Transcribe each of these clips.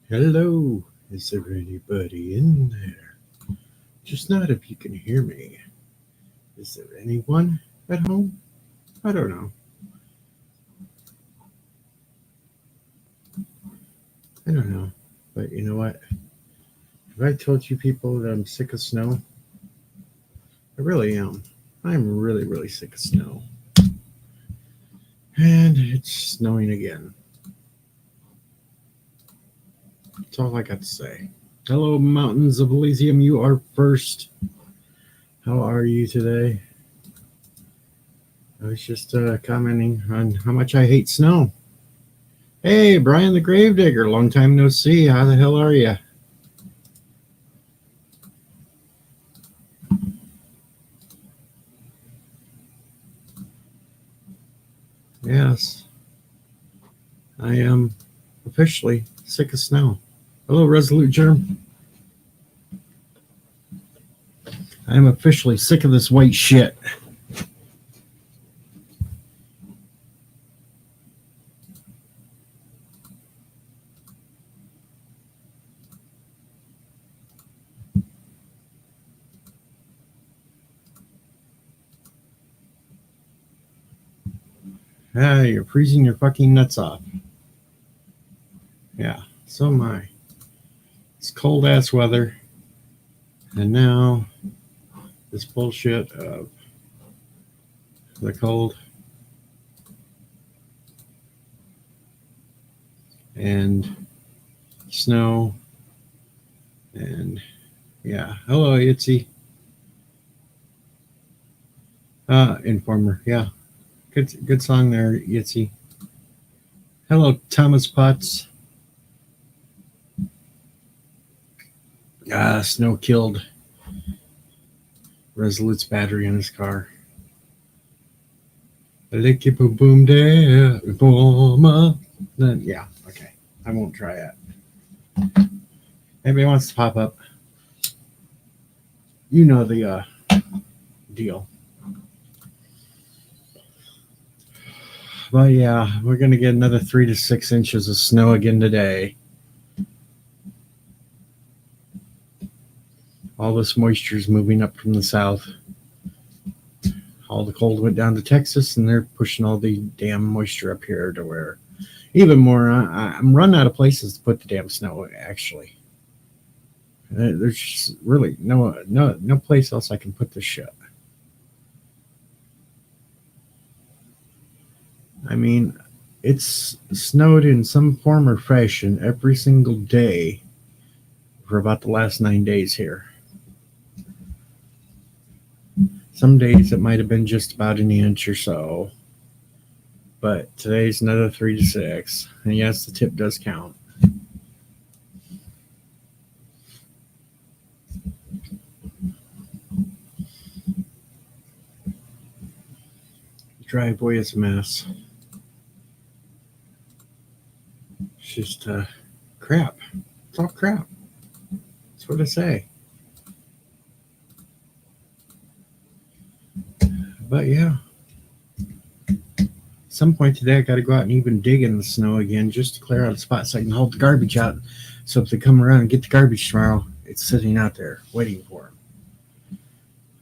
Hello, is there anybody in there? Just not if you can hear me. Is there anyone at home? I don't know. I don't know. But you know what? Have I told you people that I'm sick of snow? I really am. I'm really, really sick of snow. And it's snowing again. That's all I got to say. Hello, Mountains of Elysium. You are first. How are you today? I was just commenting on how much I hate snow. Hey, Brian the Gravedigger, long time no see. How the hell are you? Yes, I am officially sick of snow. Hello, Resolute Germ. I am officially sick of this white shit. Ah, you're freezing your fucking nuts off. Yeah, so am I. It's cold ass weather, and now this bullshit of the cold and snow and yeah. Hello, Itzy. Informer. Yeah, good song there, Itzy. Hello, Thomas Potts. Snow killed Resolute's battery in his car. Licky boom boom there, informer. Then yeah, okay. I won't try it. Anybody wants to pop up? You know the deal. But yeah, we're gonna get another 3 to 6 inches of snow again today. All this moisture is moving up from the south. All the cold went down to Texas, and they're pushing all the damn moisture up here to where even more. I'm running out of places to put the damn snow. Actually, there's just really no place else I can put this shit. I mean, it's snowed in some form or fashion every single day for about the last 9 days here. Some days it might have been just about an inch or so, but today's another 3 to 6. And yes, the tip does count. The driveway is a mess. It's just crap. It's all crap. That's what I say. But yeah, at some point today I got to go out and even dig in the snow again just to clear out a spot so I can haul the garbage out. So if they come around and get the garbage tomorrow, it's sitting out there waiting for them.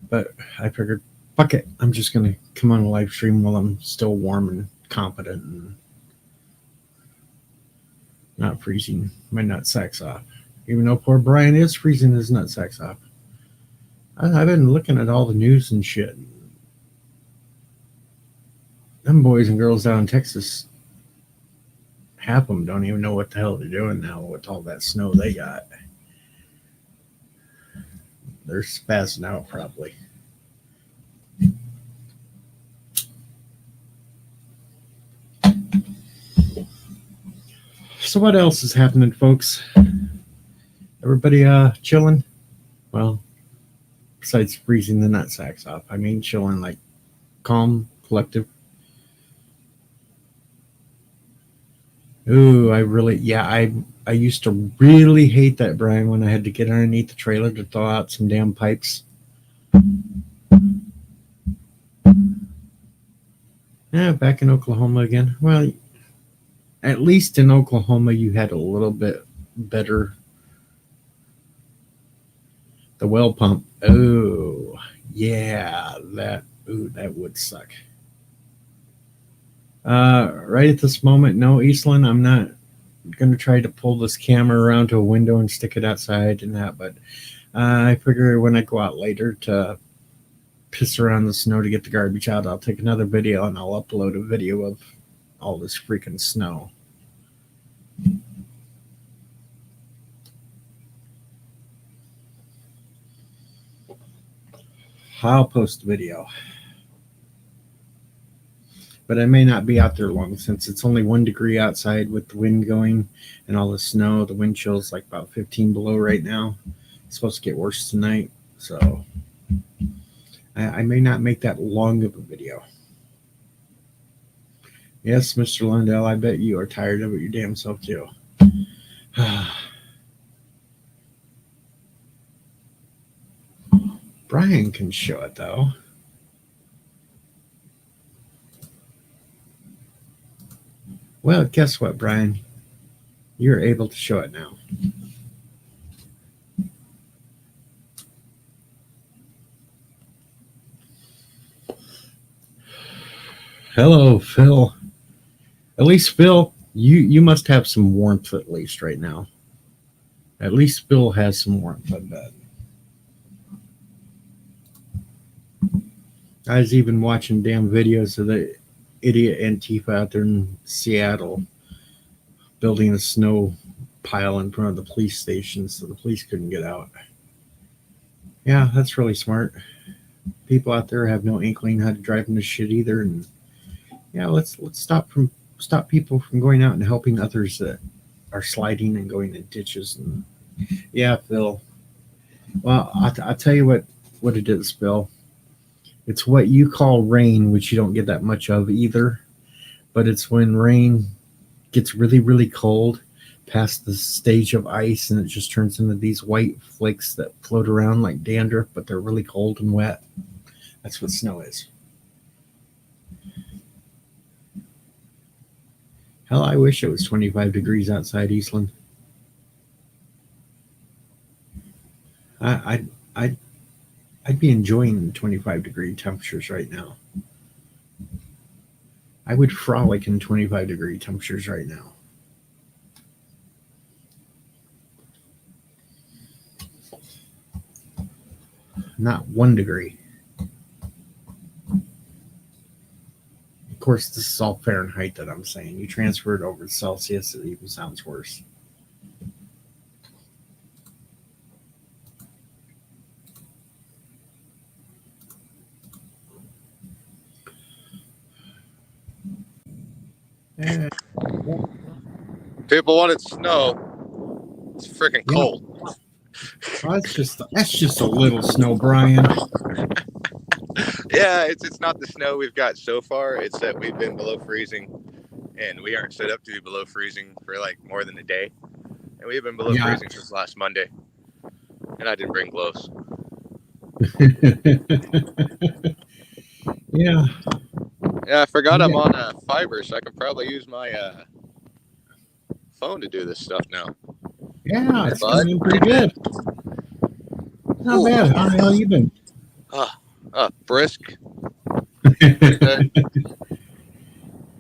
But I figured, fuck it, I'm just gonna come on a live stream while I'm still warm and competent and not freezing my nut sacks off. Even though poor Brian is freezing his nut sacks off. I've been looking at all the news and shit. Them boys and girls down in Texas, half of them don't even know what the hell they're doing now with all that snow they got. They're spazzing out probably. So what else is happening, folks? Everybody chilling? Well, besides freezing the nut sacks off. I mean chilling, like calm, collective. Ooh, I used to really hate that, Brian, when I had to get underneath the trailer to thaw out some damn pipes. Yeah, back in Oklahoma again. Well, at least in Oklahoma, you had a little bit better. The well pump. Oh, yeah, that would suck. Right at this moment, no, Eastland, I'm not going to try to pull this camera around to a window and stick it outside and that, but I figure when I go out later to piss around the snow to get the garbage out, I'll take another video and I'll upload a video of all this freaking snow. I'll post a video. But I may not be out there long since it's only 1 degree outside with the wind going and all the snow. The wind chill's like about 15 below right now. It's supposed to get worse tonight. So I may not make that long of a video. Yes, Mr. Lundell, I bet you are tired of it your damn self too. Brian can show it though. Well, guess what, Brian? You're able to show it now. Hello, Phil. At least, Phil, you must have some warmth at least right now. At least Phil has some warmth, I bet. I was even watching damn videos of the idiot Antifa out there in Seattle building a snow pile in front of the police station so the police couldn't get out. Yeah, that's really smart. People out there have no inkling how to drive in this shit either, and yeah, let's stop people from going out and helping others that are sliding and going in ditches. And yeah, Phil. Well, I'll tell you what it is, Phil. It's what you call rain, which you don't get that much of either. But it's when rain gets really, really cold past the stage of ice and it just turns into these white flakes that float around like dandruff, but they're really cold and wet. That's what snow is. Hell, I wish it was 25 degrees outside Eastland. I'd be enjoying 25-degree temperatures right now. I would frolic in 25-degree temperatures right now. Not 1 degree. Of course, this is all Fahrenheit that I'm saying. You transfer it over to Celsius, it even sounds worse. People wanted snow. It's freaking cold. Well, that's just a little snow, Brian. Yeah, it's not the snow we've got so far. It's that we've been below freezing, and we aren't set up to be below freezing for like more than a day. And we've been below freezing since last Monday. And I didn't bring gloves. Yeah. Yeah, I forgot I'm on fiber, so I can probably use my phone to do this stuff now. Yeah, it's doing pretty good. Not bad. How the hell you been? Brisk.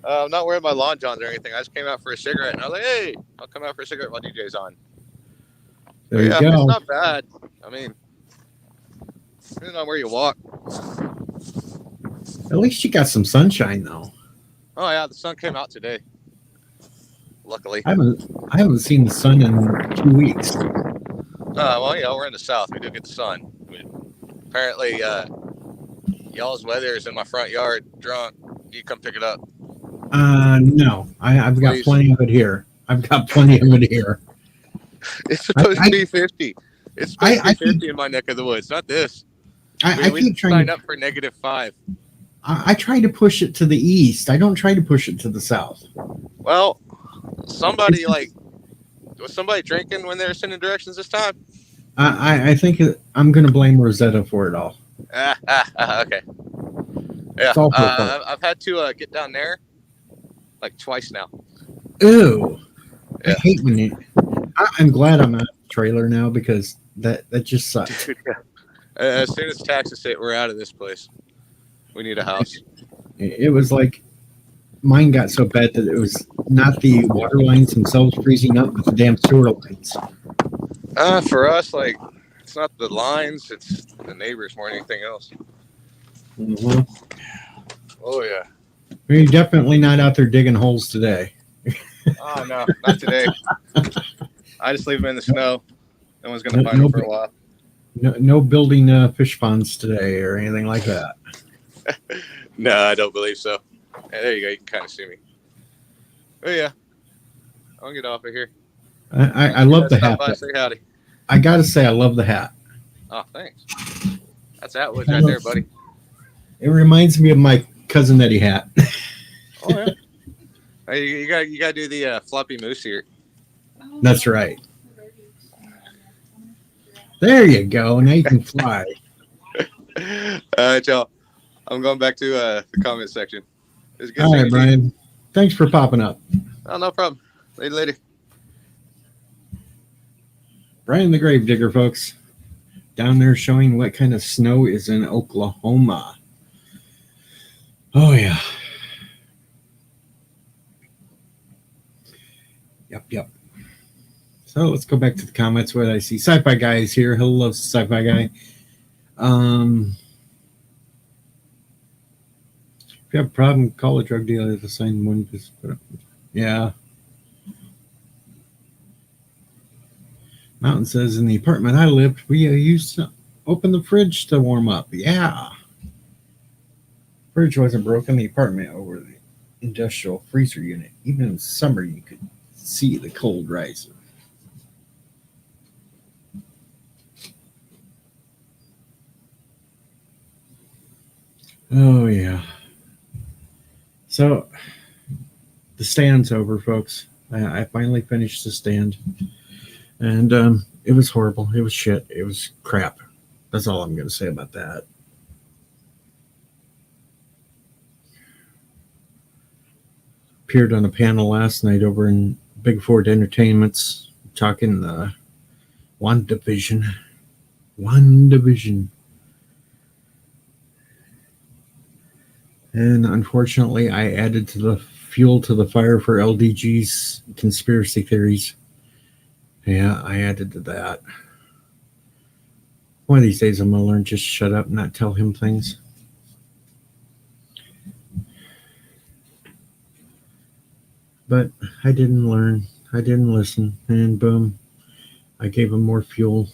I'm not wearing my lawn johns or anything. I just came out for a cigarette, and I was like, hey, I'll come out for a cigarette while DJ's on. There you go. It's not bad. I mean, depending on where you walk. At least you got some sunshine, though. Oh, yeah, the sun came out today. Luckily. I haven't seen the sun in 2 weeks. Well, yeah, we're in the South. We do get the sun. I mean, apparently, y'all's weather is in my front yard, drunk. You come pick it up. No. I've got plenty of it here. It's supposed to be 50. It's supposed to be 50 in my neck of the woods, not this. We keep trying up for -5. I try to push it to the east. I don't try to push it to the south. Well, somebody was somebody drinking when they were sending directions this time? I think I'm going to blame Rosetta for it all. Okay. Yeah, I've had to get down there like twice now. Ew. Yeah. I hate when I'm glad I'm out of the trailer now because that just sucks. Dude, yeah. As soon as taxes hit, we're out of this place. We need a house. It was like mine got so bad that it was not the water lines themselves freezing up, but the damn sewer lines. For us, like, it's not the lines, it's the neighbors more than anything else. Mm-hmm. Oh, yeah. You're definitely not out there digging holes today. Oh, no, not today. I just leave them in the snow. No one's going to find them for a while. No building fish ponds today or anything like that. No, I don't believe so. Hey, there you go. You can kind of see me. Oh, yeah. I'll get off of here. I love the hat. Say howdy. I got to say, I love the hat. Oh, thanks. That's Atwoods right there, buddy. It reminds me of my cousin Eddie hat. Oh, yeah. Hey, you got to do the floppy moose here. That's right. There you go. Now you can fly. All right, y'all. I'm going back to the comment section. It was good. All right, Brian. Thanks for popping up. Oh, no problem. Later. Brian the Gravedigger, folks. Down there showing what kind of snow is in Oklahoma. Oh, yeah. Yep. So let's go back to the comments. What I see. Sci-Fi Guy is here. Hello, Sci-Fi Guy. If you have a problem, call a drug dealer to sign one. Yeah. Mountain says, in the apartment I lived, we used to open the fridge to warm up. Yeah. Fridge wasn't broken. The apartment over the industrial freezer unit. Even in summer, you could see the cold rising. Oh, yeah. So, the stand's over, folks. I finally finished the stand. And it was horrible. It was shit. It was crap. That's all I'm going to say about that. Appeared on a panel last night over in Big Ford Entertainments talking WandaVision. And unfortunately, I added to the fuel to the fire for LDG's conspiracy theories. Yeah, I added to that. One of these days, I'm going to learn just shut up and not tell him things. But I didn't learn. I didn't listen. And boom, I gave him more fuel.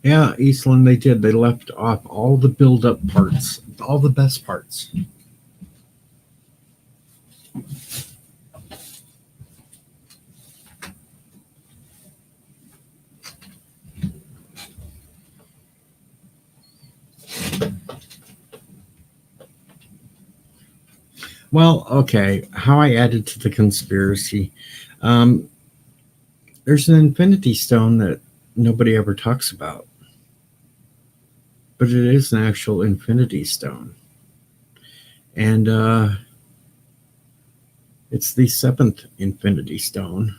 Yeah, Eastland, they did. They left off all the build-up parts, all the best parts. Well, okay, how I added to the conspiracy. There's an Infinity Stone that nobody ever talks about. But it is an actual Infinity Stone. And it's the 7th Infinity Stone,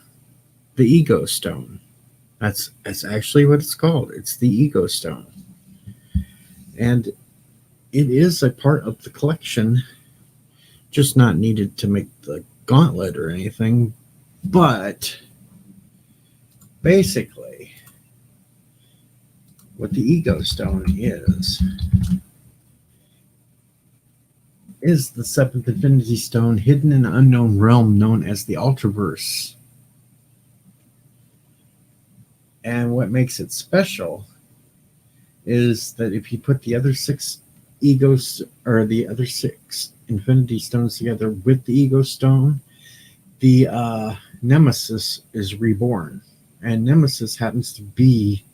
the Ego Stone. That's actually what it's called. It's the Ego Stone. And it is a part of the collection, just not needed to make the gauntlet or anything. But basically, what the Ego Stone is the 7th Infinity Stone hidden in an unknown realm known as the Ultraverse. And what makes it special is that if you put the other 6 egos, or the other 6 Infinity Stones together with the Ego Stone, the Nemesis is reborn. And Nemesis happens to be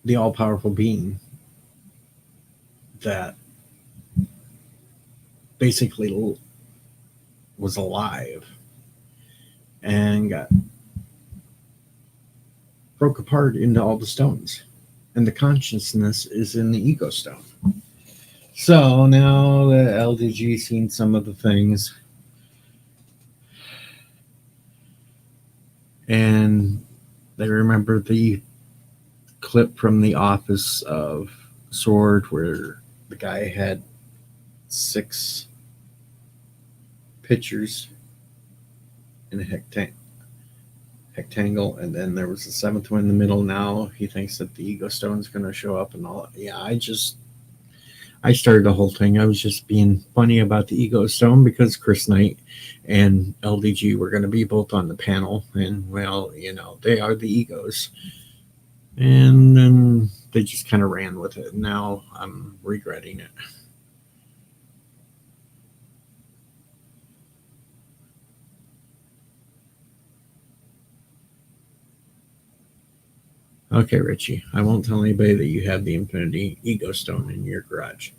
the all-powerful being that basically was alive and broke apart into all the stones. And the consciousness is in the ego stone. So now the LDG seen some of the things. And they remember the clip from The Office of Sword where the guy had 6 pictures in a rectangle, and then there was a 7th one in the middle. Now he thinks that the ego stone is going to show up and all. Yeah, I started the whole thing. I was just being funny about the ego stone because Chris Knight and LDG were going to be both on the panel, and well, they are the egos. And then they just kind of ran with it. Now I'm regretting it. Okay, Richie, I won't tell anybody that you have the Infinity Ego Stone in your garage.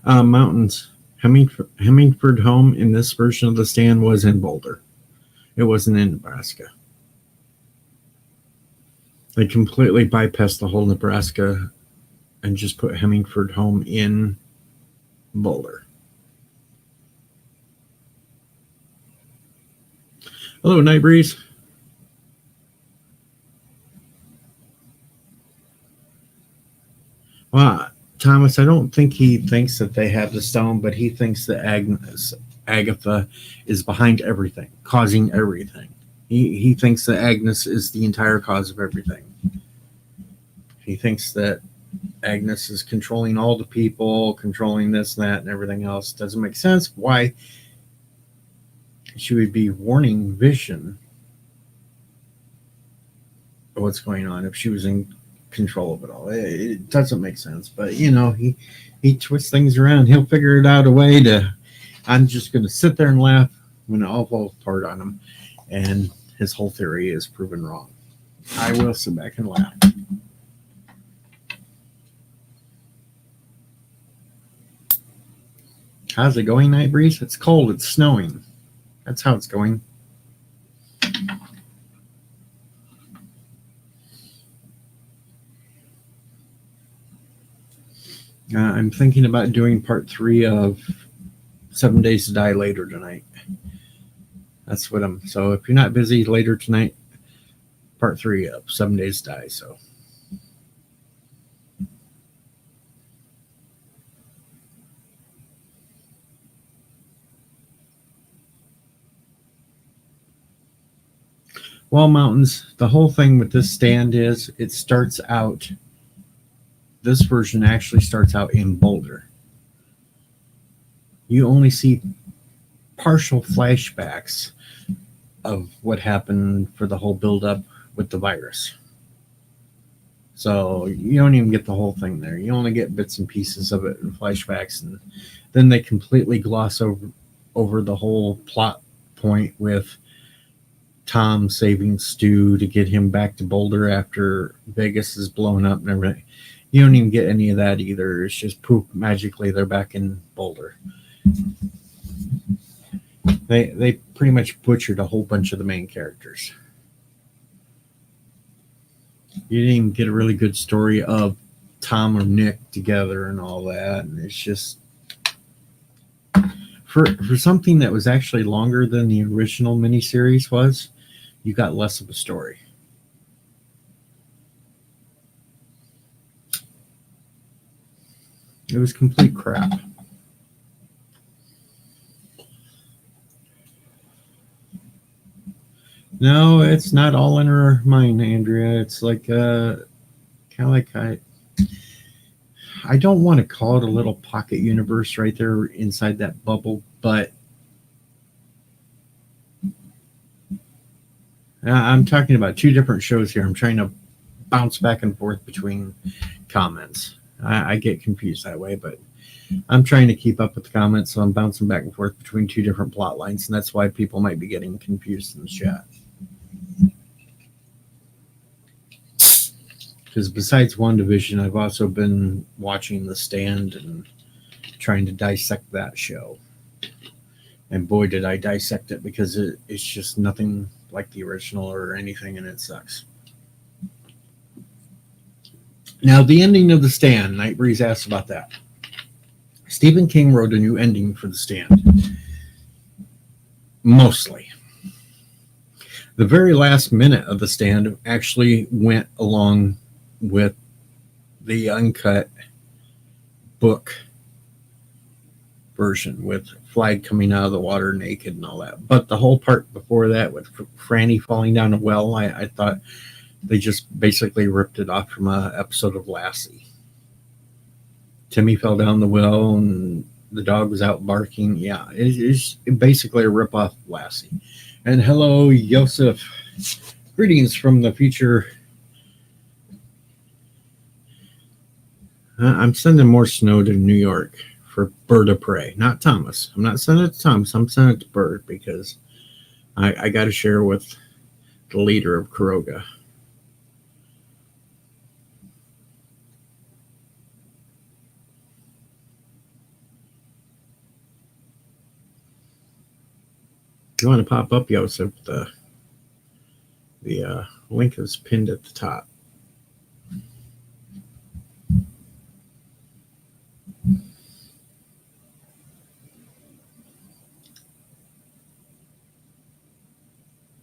Mountains. Hemingford home in this version of the stand was in Boulder. It wasn't in Nebraska. They completely bypassed the whole Nebraska and just put Hemingford home in Boulder. Hello, Night Breeze. Well, Thomas, I don't think he thinks that they have the stone, but he thinks that Agatha is behind everything, causing everything. He thinks that Agnes is the entire cause of everything. He thinks that Agnes is controlling all the people, controlling this, that, and everything else. Doesn't make sense why she would be warning Vision of what's going on if she was in control of it all. It doesn't make sense, but he twists things around. He'll figure it out a way to. I'm just going to sit there and laugh when it all falls apart on him, and his whole theory is proven wrong. I will sit back and laugh. How's it going, Night Breeze? It's cold. It's snowing. That's how it's going. I'm thinking about doing part 3 of 7 Days to Die later tonight. That's what I'm. So if you're not busy later tonight, part 3 of 7 Days to Die. So. Well, Mountains, the whole thing with this stand is it starts out. This version actually starts out in Boulder. You only see partial flashbacks of what happened for the whole buildup with the virus. So you don't even get the whole thing there. You only get bits and pieces of it in flashbacks, and then they completely gloss over the whole plot point with Tom saving Stu to get him back to Boulder after Vegas is blown up and everything. You don't even get any of that either. It's just poof, magically they're back in Boulder. They pretty much butchered a whole bunch of the main characters. You didn't even get a really good story of Tom or Nick together and all that. And it's just for something that was actually longer than the original miniseries was, you got less of a story. It was complete crap. No, it's not all in her mind, Andrea. It's like kind of like I don't want to call it a little pocket universe right there inside that bubble, but I'm talking about 2 different shows here. I'm trying to bounce back and forth between comments. I get confused that way, but I'm trying to keep up with the comments, so I'm bouncing back and forth between two different plot lines, and that's why people might be getting confused in the chat. Because besides WandaVision, I've also been watching The Stand and trying to dissect that show. And boy, did I dissect it, because it's just nothing like the original or anything, and it sucks. Now, the ending of The Stand, Nightbreeze asked about that. Stephen King wrote a new ending for The Stand. Mostly. The very last minute of The Stand actually went along with the uncut book version, with Flag coming out of the water naked and all that. But the whole part before that, with Franny falling down a well, I thought they just basically ripped it off from an episode of Lassie. Timmy fell down the well and the dog was out barking. Yeah, it's basically a rip-off of Lassie. And hello, Yosef. Greetings from the future. I'm sending more snow to New York for Bird of Prey, not Thomas. I'm not sending it to Thomas. I'm sending it to Bird, because I got to share with the leader of Kuroga. If you want to pop up, Yosef, the link is pinned at the top.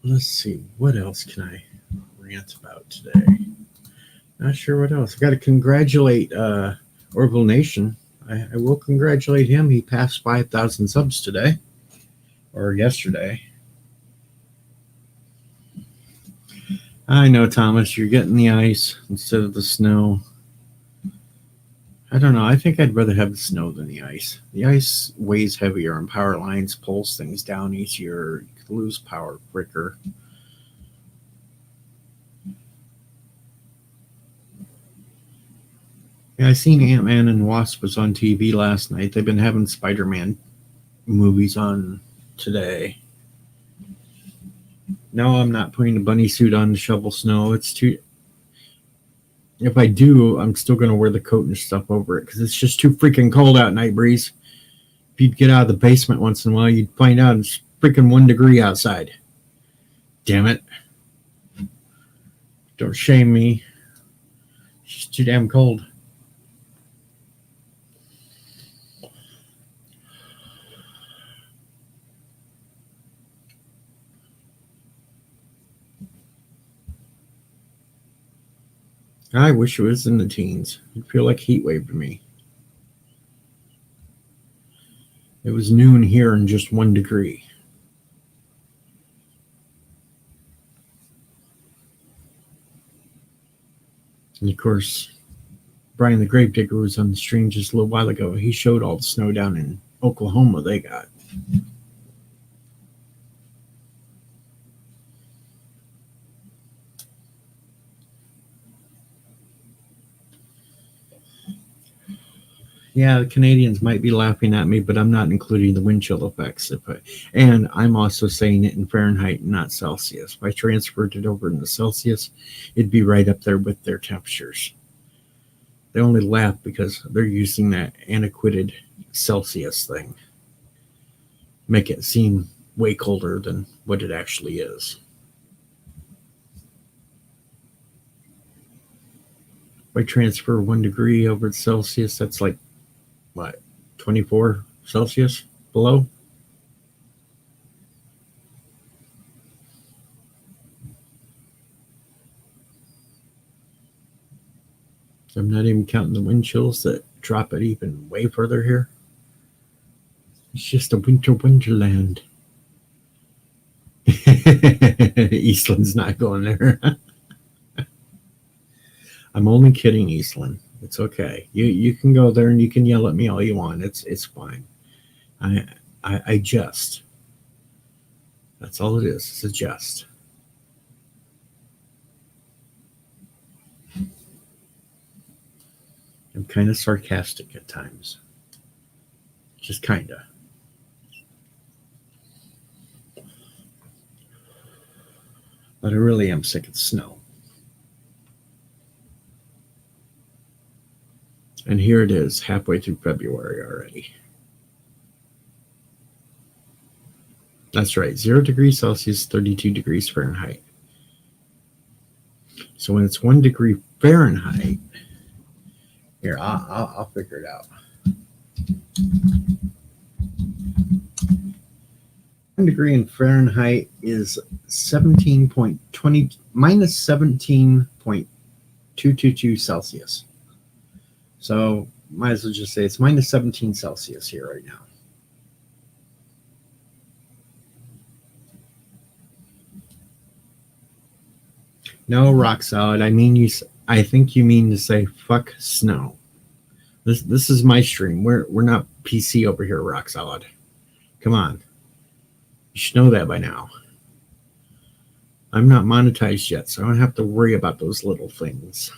Let's see, what else can I rant about today? Not sure what else. I got to congratulate Orville Nation. I will congratulate him. He passed 5,000 subs today, or yesterday. I know, Thomas, you're getting the ice instead of the snow. I don't know. I think I'd rather have the snow than the ice. The ice weighs heavier on power lines, pulls things down easier. You could lose power quicker. Yeah, I seen Ant-Man and Wasp was on TV last night. They've been having Spider-Man movies on today. No, I'm not putting a bunny suit on to shovel snow. It's too... If I do, I'm still going to wear the coat and stuff over it, because it's just too freaking cold out, Nightbreeze. If you'd get out of the basement once in a while, you'd find out it's freaking 1 degree outside. Damn it. Don't shame me. It's just too damn cold. I wish it was in the teens. It'd feel like heat wave to me. It was noon here and just 1 degree. And of course, Brian the Gravedigger was on the stream just a little while ago. He showed all the snow down in Oklahoma they got. Yeah, the Canadians might be laughing at me, but I'm not including the wind chill effects. And I'm also saying it in Fahrenheit, not Celsius. If I transferred it over into Celsius, it'd be right up there with their temperatures. They only laugh because they're using that antiquated Celsius thing. Make it seem way colder than what it actually is. If I transfer 1 degree over to Celsius, that's like, what, 24 Celsius below? I'm not even counting the wind chills that drop it even way further here. It's just a winter wonderland. Eastland's not going there. I'm only kidding, Eastland. It's okay. You can go there and you can yell at me all you want. It's fine. I jest. That's all it is. It's a jest. I'm kind of sarcastic at times. Just kind of. But I really am sick of the snow. And here it is, halfway through February already. That's right, 0 degrees Celsius, 32 degrees Fahrenheit. So when it's 1 degree Fahrenheit, here, I'll figure it out. 1 degree in Fahrenheit is 17.20 minus 17.222 Celsius. So might as well just say it's minus 17 Celsius here right now. No, Rock Solid. I think you mean to say fuck snow. This is my stream. We're not PC over here, Rock Solid. Come on. You should know that by now. I'm not monetized yet, so I don't have to worry about those little things.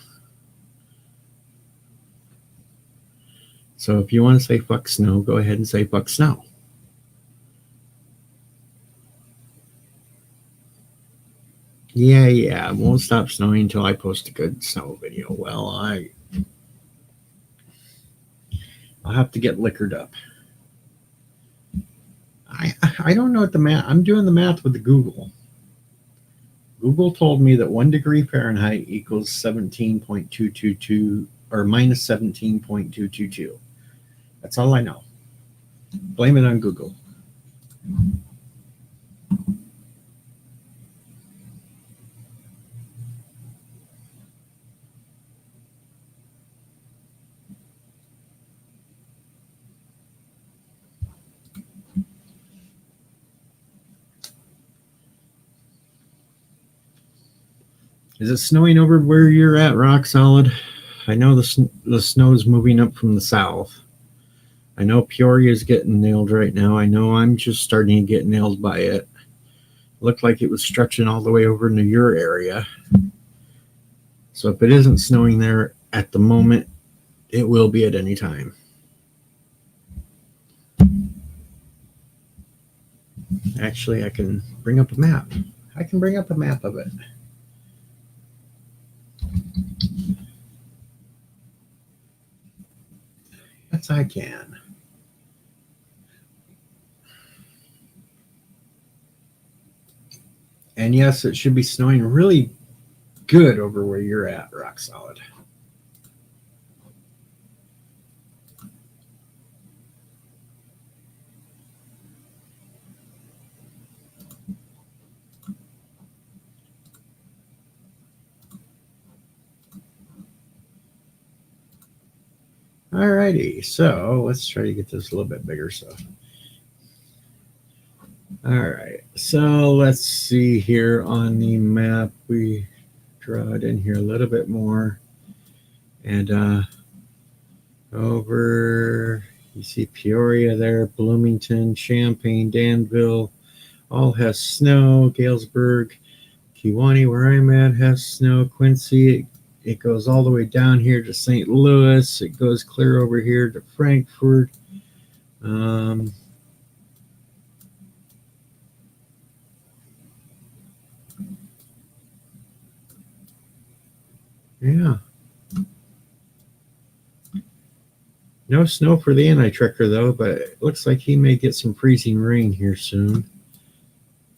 So if you want to say fuck snow, go ahead and say fuck snow. Yeah, it won't stop snowing until I post a good snow video. Well, I'll have to get liquored up. I don't know what the math. I'm doing the math with the Google. Google told me that 1 degree Fahrenheit equals 17.222 or minus 17.222. That's all I know. Blame it on Google. Is it snowing over where you're at, Rock Solid? I know the snow is moving up from the south. I know Peoria is getting nailed right now. I know I'm just starting to get nailed by it. Looked like it was stretching all the way over into your area. So if it isn't snowing there at the moment, it will be at any time. Actually, I can bring up a map. I can bring up a map of it. Yes, I can. And yes, it should be snowing really good over where you're at, Rock Solid. Alrighty, so let's try to get this a little bit bigger. All right, so let's see here on the map. We draw it in here a little bit more, and over you see Peoria there, Bloomington, Champaign, Danville, all has snow. Galesburg, Kewanee, where I'm at, has snow. Quincy. It goes all the way down here to St. Louis. It goes clear over here to Frankfort. Yeah. No snow for the anti-trekker, though, but it looks like he may get some freezing rain here soon.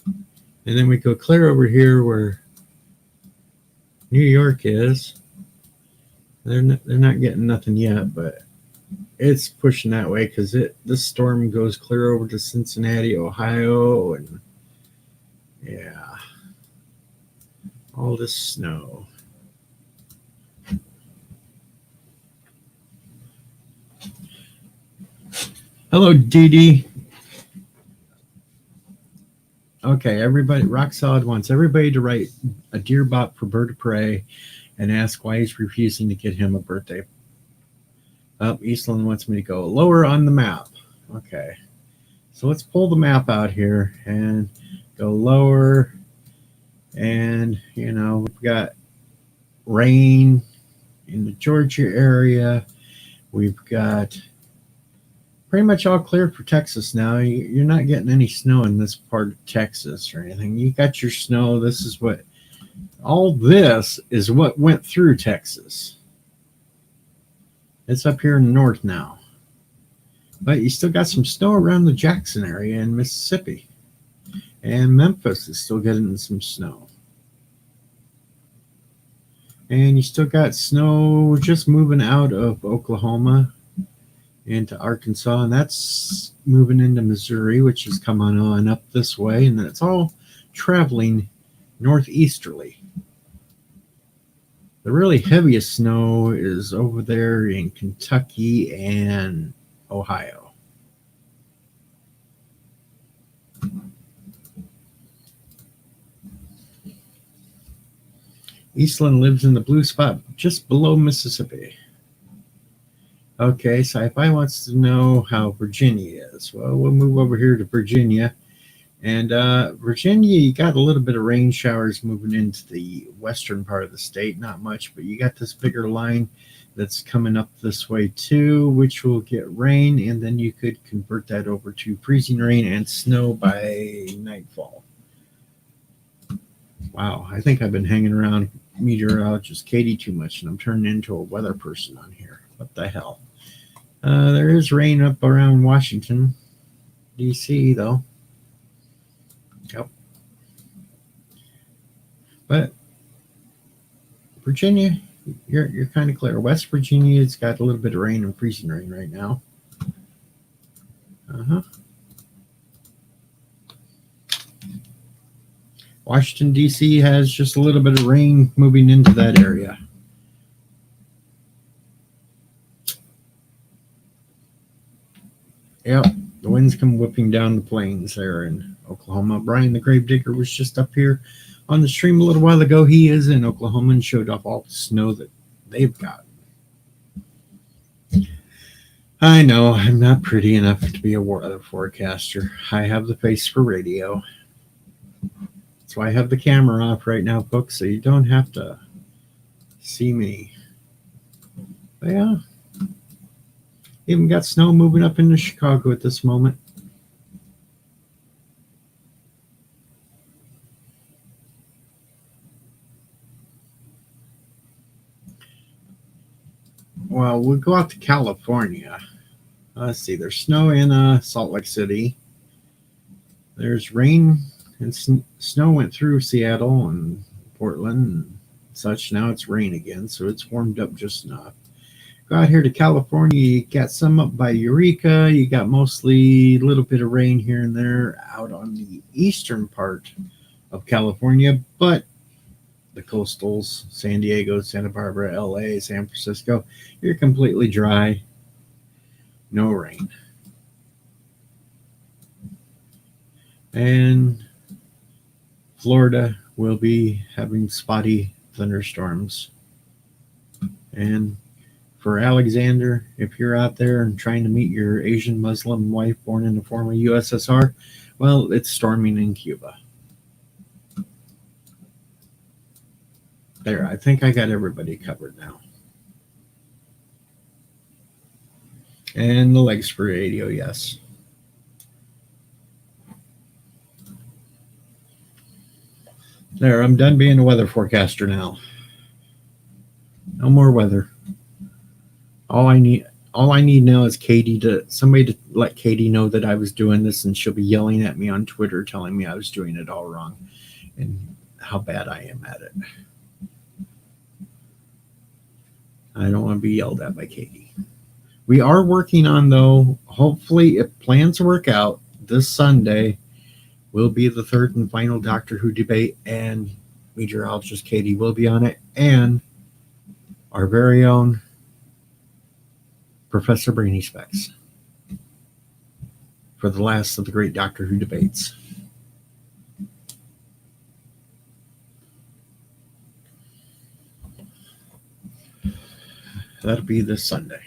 And then we go clear over here where New York is. They're not getting nothing yet, but it's pushing that way because this storm goes clear over to Cincinnati, Ohio, and yeah, all this snow. Hello, Dee Dee. Okay, everybody, Rock Solid wants everybody to write a dear bop for Bird of Prey and ask why he's refusing to get him a birthday. Eastland wants me to go lower on the map. Okay, so let's pull the map out here and go lower. And, you know, we've got rain in the Georgia area. We've got pretty much all clear for Texas now. You're not getting any snow in this part of Texas or anything. You got your snow. This is what all this is what went through Texas. It's up here in the north now. But you still got some snow around the Jackson area in Mississippi. And Memphis is still getting some snow. And you still got snow just moving out of Oklahoma into Arkansas, and that's moving into Missouri, which is coming on up this way, and it's all traveling northeasterly. The really heaviest snow is over there in Kentucky and Ohio. Eastland lives in the blue spot just below Mississippi. Okay, Sci-Fi wants to know how Virginia is. Well, we'll move over here to Virginia. And Virginia, you got a little bit of rain showers moving into the western part of the state. Not much, but you got this bigger line that's coming up this way too, which will get rain. And then you could convert that over to freezing rain and snow by nightfall. Wow, I think I've been hanging around meteorologist Katie too much, and I'm turning into a weather person on here. What the hell? There is rain up around Washington, D.C., though. Yep. But Virginia, you're kind of clear. West Virginia, it's got a little bit of rain and freezing rain right now. Washington, D.C. has just a little bit of rain moving into that area. Yep, the winds come whipping down the plains there in Oklahoma. Brian the Gravedigger was just up here on the stream a little while ago. He is in Oklahoma and showed off all the snow that they've got. I know I'm not pretty enough to be a weather forecaster. I have the face for radio. That's why I have the camera off right now, folks, so you don't have to see me. But yeah. Even got snow moving up into Chicago at this moment. Well, we'll go out to California. Let's see. There's snow in Salt Lake City. There's rain and snow went through Seattle and Portland and such. Now it's rain again, so it's warmed up just enough. Go out here to California, you got some up by Eureka. You got mostly a little bit of rain here and there out on the eastern part of California, but the coastals, San Diego, Santa Barbara, LA, San Francisco, you're completely dry. No rain. And Florida will be having spotty thunderstorms. And for Alexander, if you're out there and trying to meet your Asian Muslim wife born in the former USSR, well, it's storming in Cuba. There, I think I got everybody covered now. And the legs for radio, yes. There, I'm done being a weather forecaster now. No more weather. All I need now is somebody to let Katie know that I was doing this, and she'll be yelling at me on Twitter telling me I was doing it all wrong and how bad I am at it. I don't want to be yelled at by Katie. We are working on, though, hopefully if plans work out, this Sunday will be the third and final Doctor Who debate, and meteorologist Katie will be on it, and our very own Professor Brainy Specs for the last of the great Doctor Who debates. That'll be this Sunday.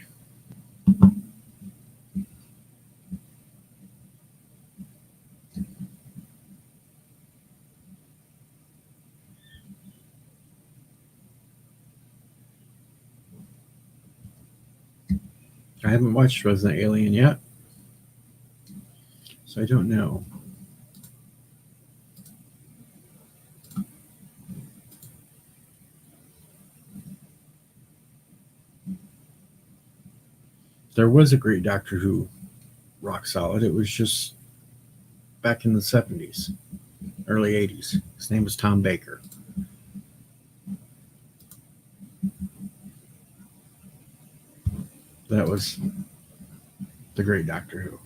I haven't watched Resident Alien yet. So I don't know. There was a great Doctor Who, rock solid. It was just back in the 70s, early 80s. His name was Tom Baker. That was the great Doctor Who.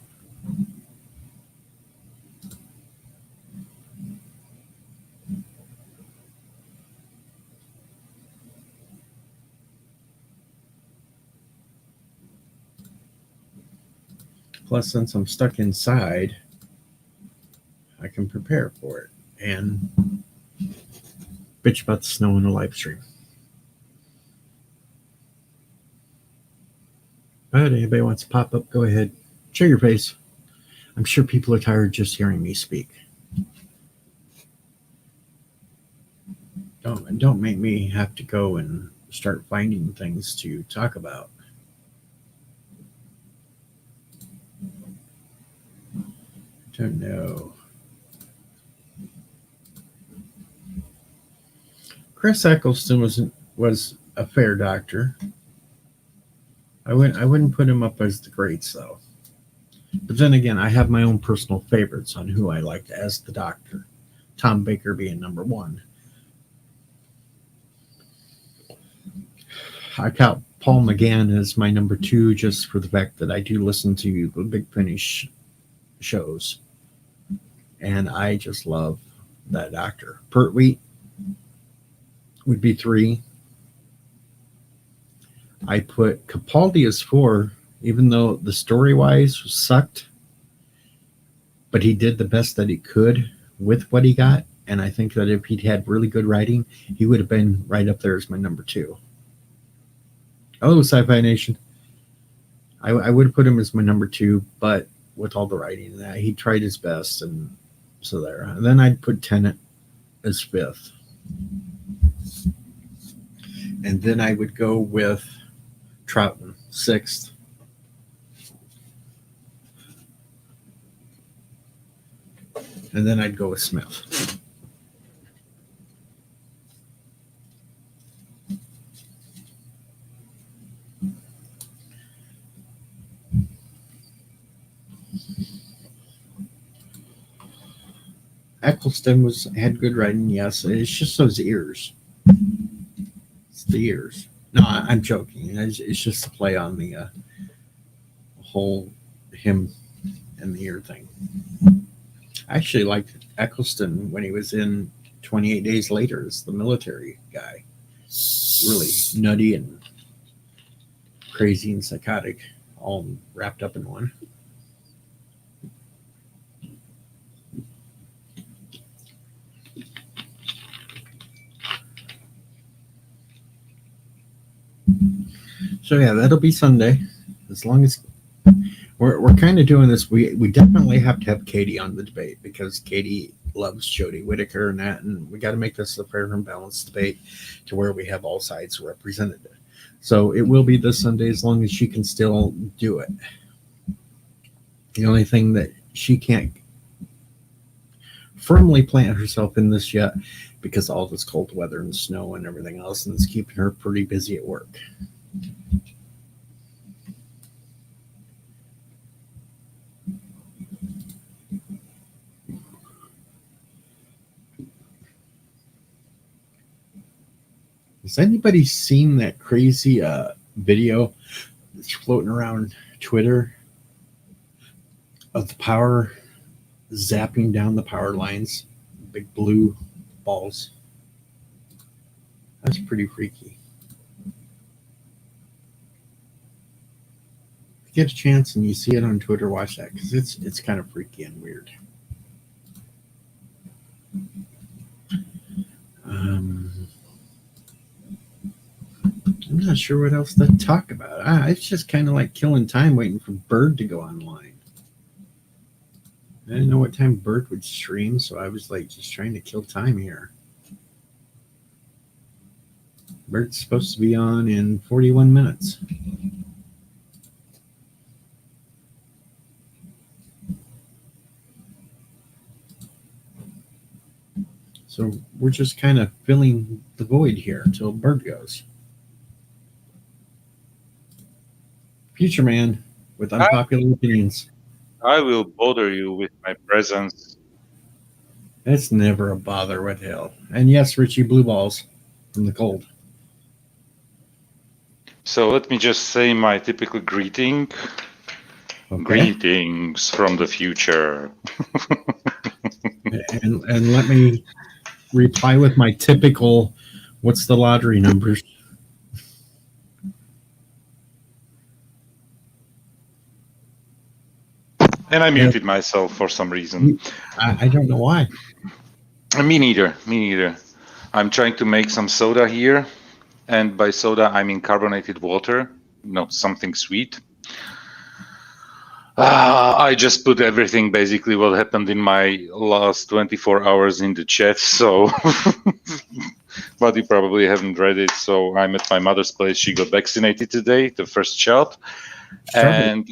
Plus, since I'm stuck inside, I can prepare for it and bitch about the snow in the live stream. But anybody wants to pop up, go ahead. Show your face. I'm sure people are tired just hearing me speak. Don't make me have to go and start finding things to talk about. Don't know. Chris Eccleston was a fair Doctor. I wouldn't put him up as the greats though. But then again, I have my own personal favorites on who I liked as the Doctor. Tom Baker being number one. I count Paul McGann as my number two just for the fact that I do listen to the Big Finish shows. And I just love that Doctor. Pertwee would be 3. I put Capaldi as 4, even though the story-wise sucked. But he did the best that he could with what he got. And I think that if he'd had really good writing, he would have been right up there as my number 2. Oh, Sci-Fi Nation. I would have put him as my number 2, but with all the writing and that, he tried his best, and so there. And then I'd put Tennant as 5th. And then I would go with Troughton, 6th. And then I'd go with Smith. Eccleston had good writing, yes. It's just those ears. It's the ears. No, I'm joking. It's just a play on the whole him and the ear thing. I actually liked Eccleston when he was in 28 Days Later as the military guy. Really nutty and crazy and psychotic, all wrapped up in one. So yeah, that'll be Sunday. As long as we're kind of doing this, we definitely have to have Katie on the debate because Katie loves Jodie Whittaker and that, and we got to make this a fair and balanced debate to where we have all sides represented. So it will be this Sunday as long as she can still do it. The only thing that she can't firmly plant herself in this yet because all this cold weather and snow and everything else, and it's keeping her pretty busy at work. Has anybody seen that crazy video that's floating around Twitter of the power zapping down the power lines? Big blue balls. That's pretty freaky. If you get a chance and you see it on Twitter, watch that because it's kind of freaky and weird. I'm not sure what else to talk about. It's just kind of like killing time waiting for Bird to go online. I didn't know what time Bird would stream, so I was like just trying to kill time here. Bird's supposed to be on in 41 minutes. So we're just kind of filling the void here until Bird goes. Future man with unpopular opinions. I will bother you with my presence. That's never a bother with hell. And yes, Richie Blue Balls from the cold. So let me just say my typical greeting. Okay. Greetings from the future. and let me reply with my typical, what's the lottery numbers? And I muted myself for some reason. I don't know why. Me neither. Me neither. I'm trying to make some soda here. And by soda, I mean carbonated water, not something sweet. I just put everything, basically what happened in my last 24 hours in the chat. So, but you probably haven't read it. So I'm at my mother's place. She got vaccinated today, the first shot. And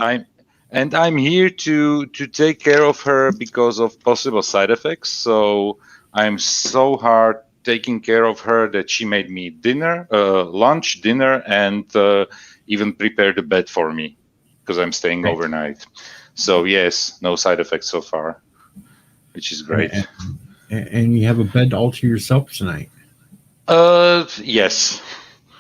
I'm here to take care of her because of possible side effects. So I'm so hard taking care of her that she made me dinner, lunch, dinner, and even prepared a bed for me because I'm staying overnight. So yes, no side effects so far, which is great. And you have a bed all to yourself tonight? Yes.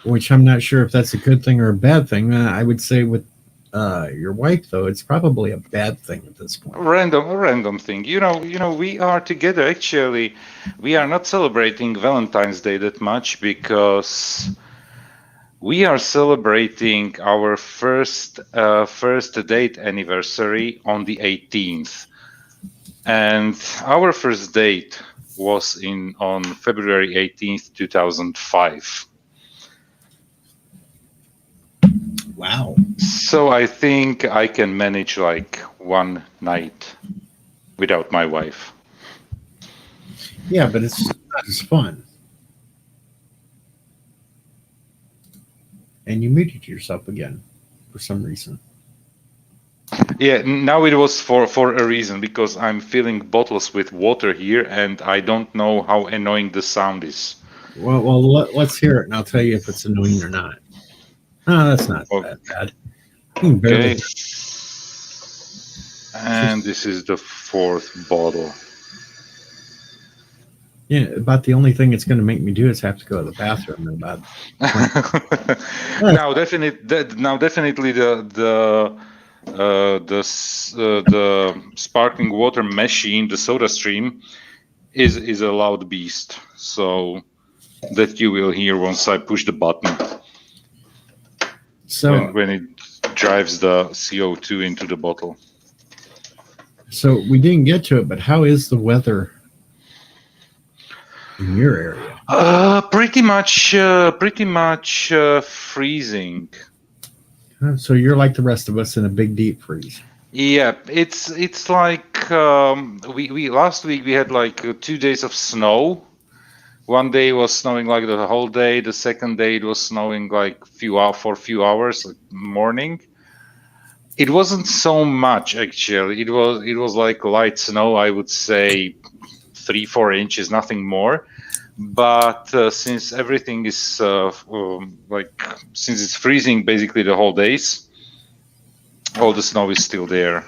Which I'm not sure if that's a good thing or a bad thing. I would say with your wife, though, it's probably a bad thing at this point. A random thing. You know, we are together. Actually, we are not celebrating Valentine's Day that much because we are celebrating our first date anniversary on the 18th, and our first date was on February 18th, 2005. Wow. So I think I can manage like one night without my wife. Yeah, but it's not as fun. And you muted yourself again for some reason. Yeah, now it was for a reason, because I'm filling bottles with water here and I don't know how annoying the sound is. Well, let's hear it and I'll tell you if it's annoying or not. No, that's not that bad. Okay. And this is the fourth bottle. Yeah, about the only thing it's going to make me do is have to go to the bathroom in about. Now, definitely, the sparkling water machine, the Soda Stream, is a loud beast. So that you will hear once I push the button. So when it drives the CO2 into the bottle. So we didn't get to it, but how is the weather in your area? Pretty much freezing. So you're like the rest of us in a big deep freeze. Yeah, it's like we last week we had like 2 days of snow. One day was snowing like the whole day. The second day it was snowing like for a few hours, like morning. It wasn't so much actually. It was like light snow. I would say 3-4 inches, nothing more. But since everything is since it's freezing basically the whole days, all the snow is still there.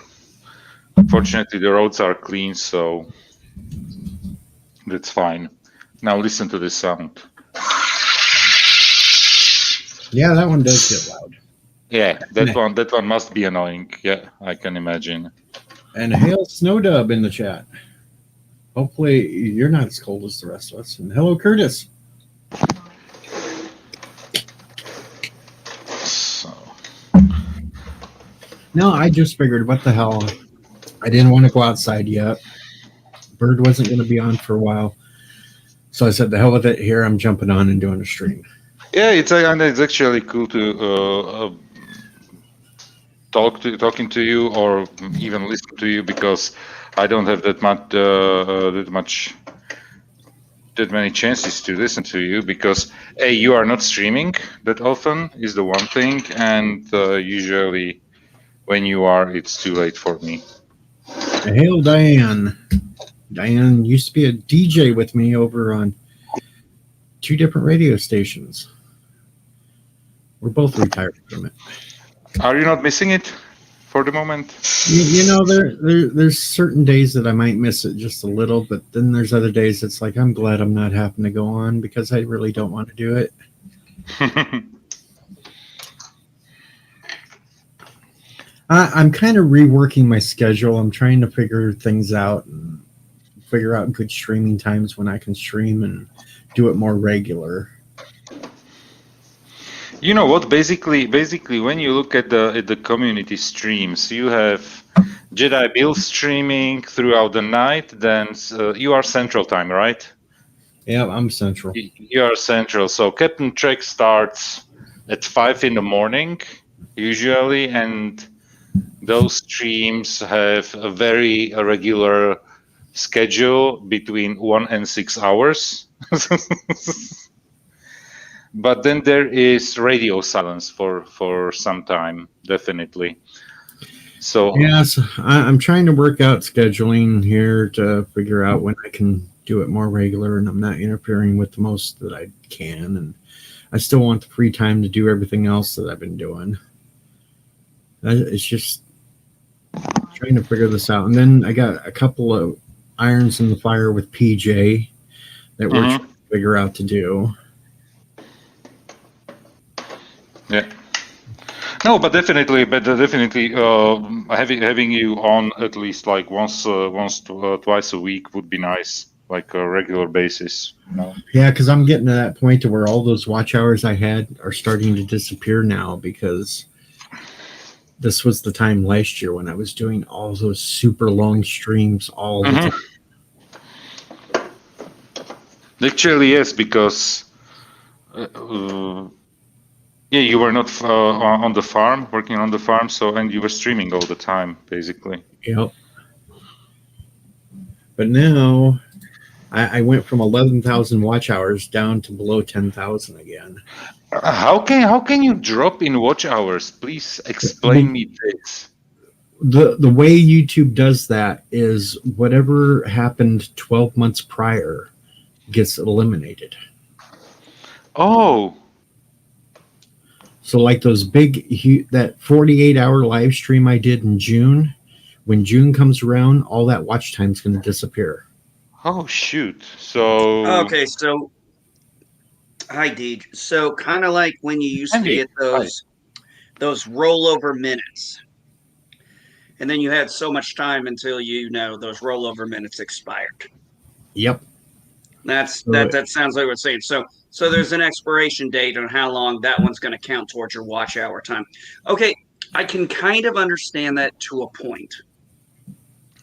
Fortunately, the roads are clean, so that's fine. Now listen to this sound. Yeah, that one does get loud. Yeah, that one must be annoying. Yeah, I can imagine. And hail Snowdub in the chat. Hopefully you're not as cold as the rest of us. And hello, Curtis. So. No, I just figured, what the hell? I didn't want to go outside yet. Bird wasn't going to be on for a while. So I said, the hell with it. Here, I'm jumping on and doing a stream. Yeah, it's actually cool to talking to you or even listen to you, because I don't have that many chances to listen to you, because you are not streaming that often is the one thing, and usually when you are, it's too late for me. Hail Diane. Diane used to be a DJ with me over on 2 different radio stations. We're both retired from it. Are you not missing it for the moment? You know, there's certain days that I might miss it just a little, but then there's other days it's like I'm glad I'm not having to go on because I really don't want to do it. I'm kind of reworking my schedule. I'm trying to figure things out and figure out good streaming times when I can stream and do it more regular. You know what? Basically, when you look at the community streams, you have Jedi Bill streaming throughout the night. Then you are Central Time, right? Yeah, I'm Central. You are Central. So Captain Trek starts at 5 in the morning usually, and those streams have a very irregular schedule between 1 and 6 hours. But then there is radio silence for some time, definitely. So yes, I'm trying to work out scheduling here to figure out when I can do it more regular, and I'm not interfering with the most that I can. And I still want the free time to do everything else that I've been doing. It's just trying to figure this out. And then I got a couple of irons in the fire with PJ that we're trying to figure out to do. Yeah. No, but definitely, having you on at least like once, twice a week would be nice, like a regular basis. You know? Yeah, because I'm getting to that point to where all those watch hours I had are starting to disappear now because this was the time last year when I was doing all those super long streams all the time. Actually, yes, because you were not on the farm, working on the farm, and you were streaming all the time, basically. Yep. But now I went from 11,000 watch hours down to below 10,000 again. How can you drop in watch hours? Please explain me this. The way YouTube does that is whatever happened 12 months prior gets eliminated. Oh. So like those that 48-hour live stream I did in June, when June comes around, all that watch time is going to disappear. Oh, shoot. So... Okay, so... Hi, Deej. So kind of like when you used to get those rollover minutes. And then you had so much time until, those rollover minutes expired. Yep. That sounds like what we're saying. So there's an expiration date on how long that one's going to count towards your watch hour time. Okay, I can kind of understand that to a point.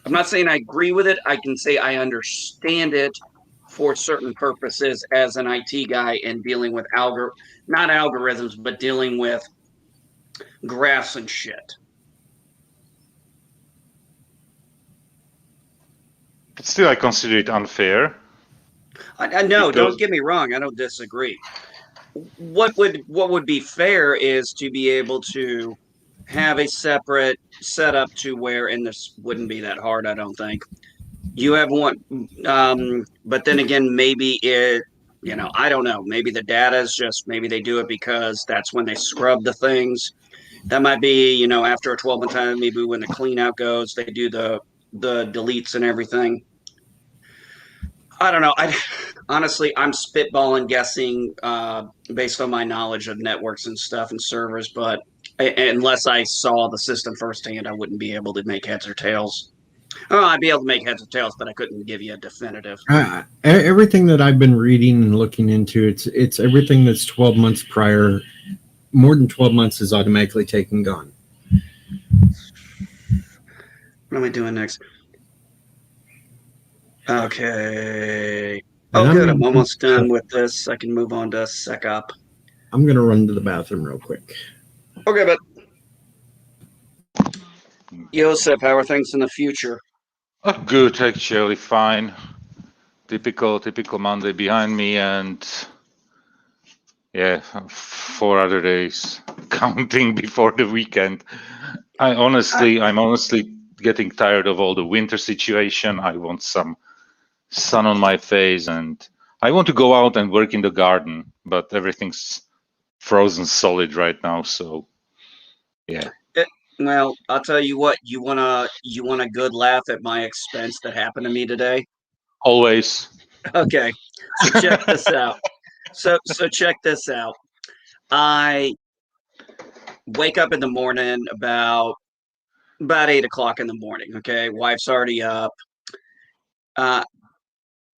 I'm not saying I agree with it. I can say I understand it for certain purposes as an IT guy and dealing with not algorithms, but dealing with graphs and shit. But still, I consider it unfair. I know, don't get me wrong. I don't disagree. What would be fair is to be able to have a separate setup to where, and this wouldn't be that hard, I don't think. You have one, but then again, maybe I don't know. Maybe the data is maybe they do it because that's when they scrub the things. That might be, after a 12-month time, maybe when the clean out goes, they do the deletes and everything. I don't know. Honestly, I'm spitballing, guessing based on my knowledge of networks and stuff and servers. But unless I saw the system firsthand, I wouldn't be able to make heads or tails. Oh, I'd be able to make heads or tails, but I couldn't give you a definitive. Everything that I've been reading and looking into, it's everything that's 12 months prior. More than 12 months is automatically taken gone. What am I doing next? Okay. Oh, good. I'm almost done with this. I can move on to SecOp. I'm going to run to the bathroom real quick. Okay, but Joseph, how are things in the future? Good, actually, fine. Typical Monday behind me, and 4 other days counting before the weekend. I'm honestly getting tired of all the winter situation. I want some sun on my face, and I want to go out and work in the garden, but everything's frozen solid right now. So, yeah. Well, I'll tell you what. You want a good laugh at my expense that happened to me today? Always. Okay, so check this out. So check this out. I wake up in the morning about 8 o'clock in the morning. Okay, wife's already up.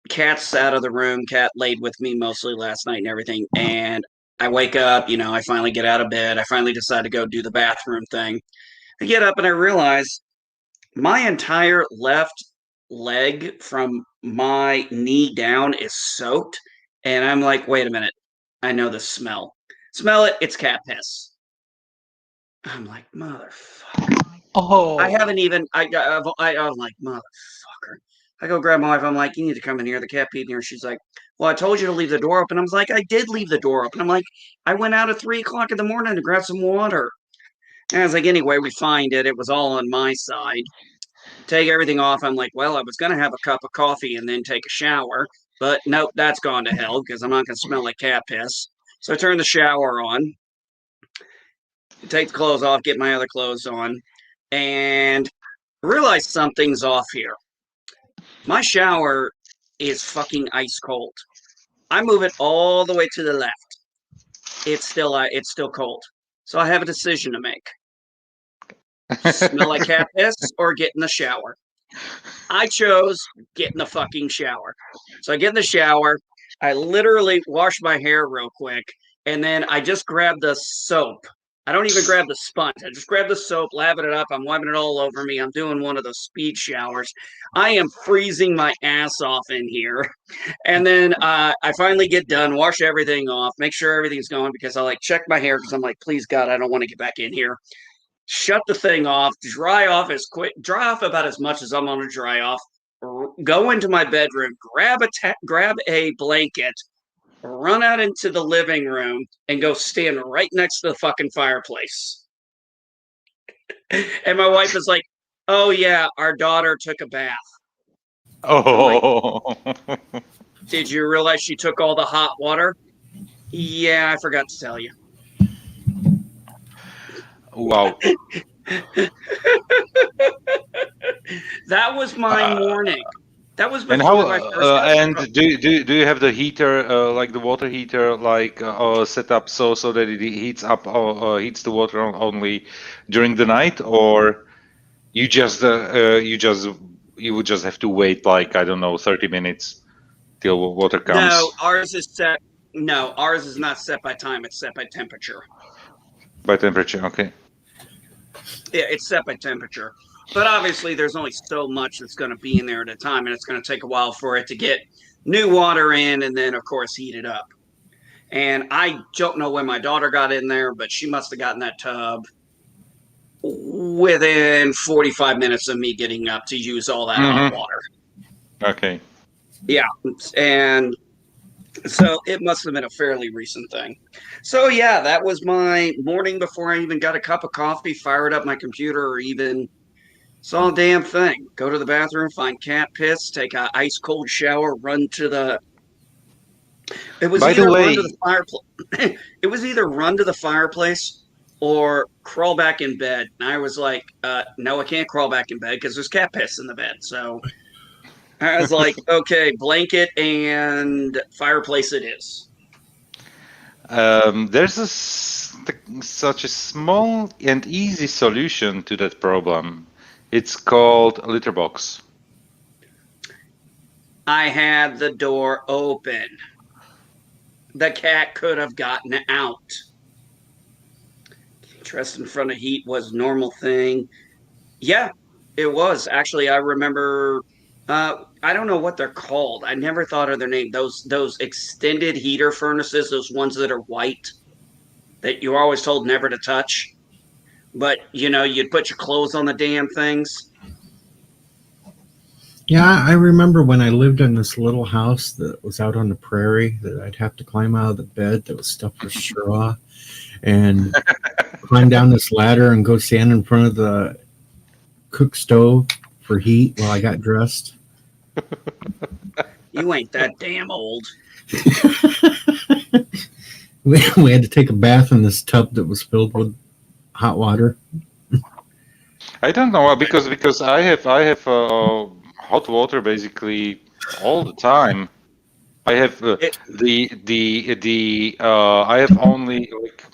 Cat's out of the room. Cat laid with me mostly last night and everything. And I wake up. I finally get out of bed. I finally decide to go do the bathroom thing. I get up and I realize my entire left leg from my knee down is soaked. And I'm like, wait a minute. I know the smell. Smell it. It's cat piss. I'm like, motherfucker. Oh. I haven't even, I'm like, motherfucker. I go grab my wife. I'm like, you need to come in here. The cat peed in here. She's like, well, I told you to leave the door open. I was like, I did leave the door open. I'm like, I went out at 3 o'clock in the morning to grab some water. And I was like, anyway, we find it. It was all on my side. Take everything off. I'm like, well, I was going to have a cup of coffee and then take a shower. But nope, that's gone to hell because I'm not going to smell like cat piss. So I turn the shower on, take the clothes off, get my other clothes on, and realize something's off here. My shower is fucking ice cold. I move it all the way to the left. It's still cold. So I have a decision to make. Smell like cat piss or get in the shower. I chose get in the fucking shower. So I get in the shower. I literally wash my hair real quick. And then I just grab the soap. I don't even grab the sponge. I just grab the soap, lather it up. I'm wiping it all over me. I'm doing one of those speed showers. I am freezing my ass off in here. And then I finally get done, wash everything off, make sure everything's going because I check my hair because I'm like, please God, I don't want to get back in here. Shut the thing off, dry off about as much as I'm going to dry off, go into my bedroom, grab a blanket, run out into the living room, and go stand right next to the fucking fireplace. And my wife is like, oh yeah, our daughter took a bath. Oh. Like, did you realize she took all the hot water? Yeah, I forgot to tell you. Wow. That was my morning. That was before And how? my first And do you have the heater, like the water heater, set up so that it heats up or heats the water only during the night, or you would just have to wait I don't know 30 minutes till water comes? No, ours is set. No, ours is not set by time. It's set by temperature. By temperature, okay. Yeah, it's set by temperature. But obviously, there's only so much that's going to be in there at a time, and it's going to take a while for it to get new water in and then, of course, heat it up. And I don't know when my daughter got in there, but she must have gotten that tub within 45 minutes of me getting up to use all that hot water. Okay. Yeah, and so it must have been a fairly recent thing. So, yeah, that was my morning before I even got a cup of coffee, fired up my computer, or even saw a damn thing. Go to the bathroom, find cat piss, take an ice cold shower, run to the. It was either run to the fireplace. It was either run to the fireplace or crawl back in bed. And I was like, no, I can't crawl back in bed because there's cat piss in the bed. So I was like, okay, blanket and fireplace it is. There's such a small and easy solution to that problem. It's called a litter box. I had the door open. The cat could have gotten out. Dressed in front of heat was a normal thing. Yeah, it was. Actually, I remember, I don't know what they're called. I never thought of their name. Those extended heater furnaces, those ones that are white, that you were always told never to touch. But, you'd put your clothes on the damn things. Yeah, I remember when I lived in this little house that was out on the prairie that I'd have to climb out of the bed that was stuffed with straw and climb down this ladder and go stand in front of the cook stove for heat while I got dressed. You ain't that damn old. We had to take a bath in this tub that was filled with hot water. I don't know because I have hot water basically all the time. I have I have only like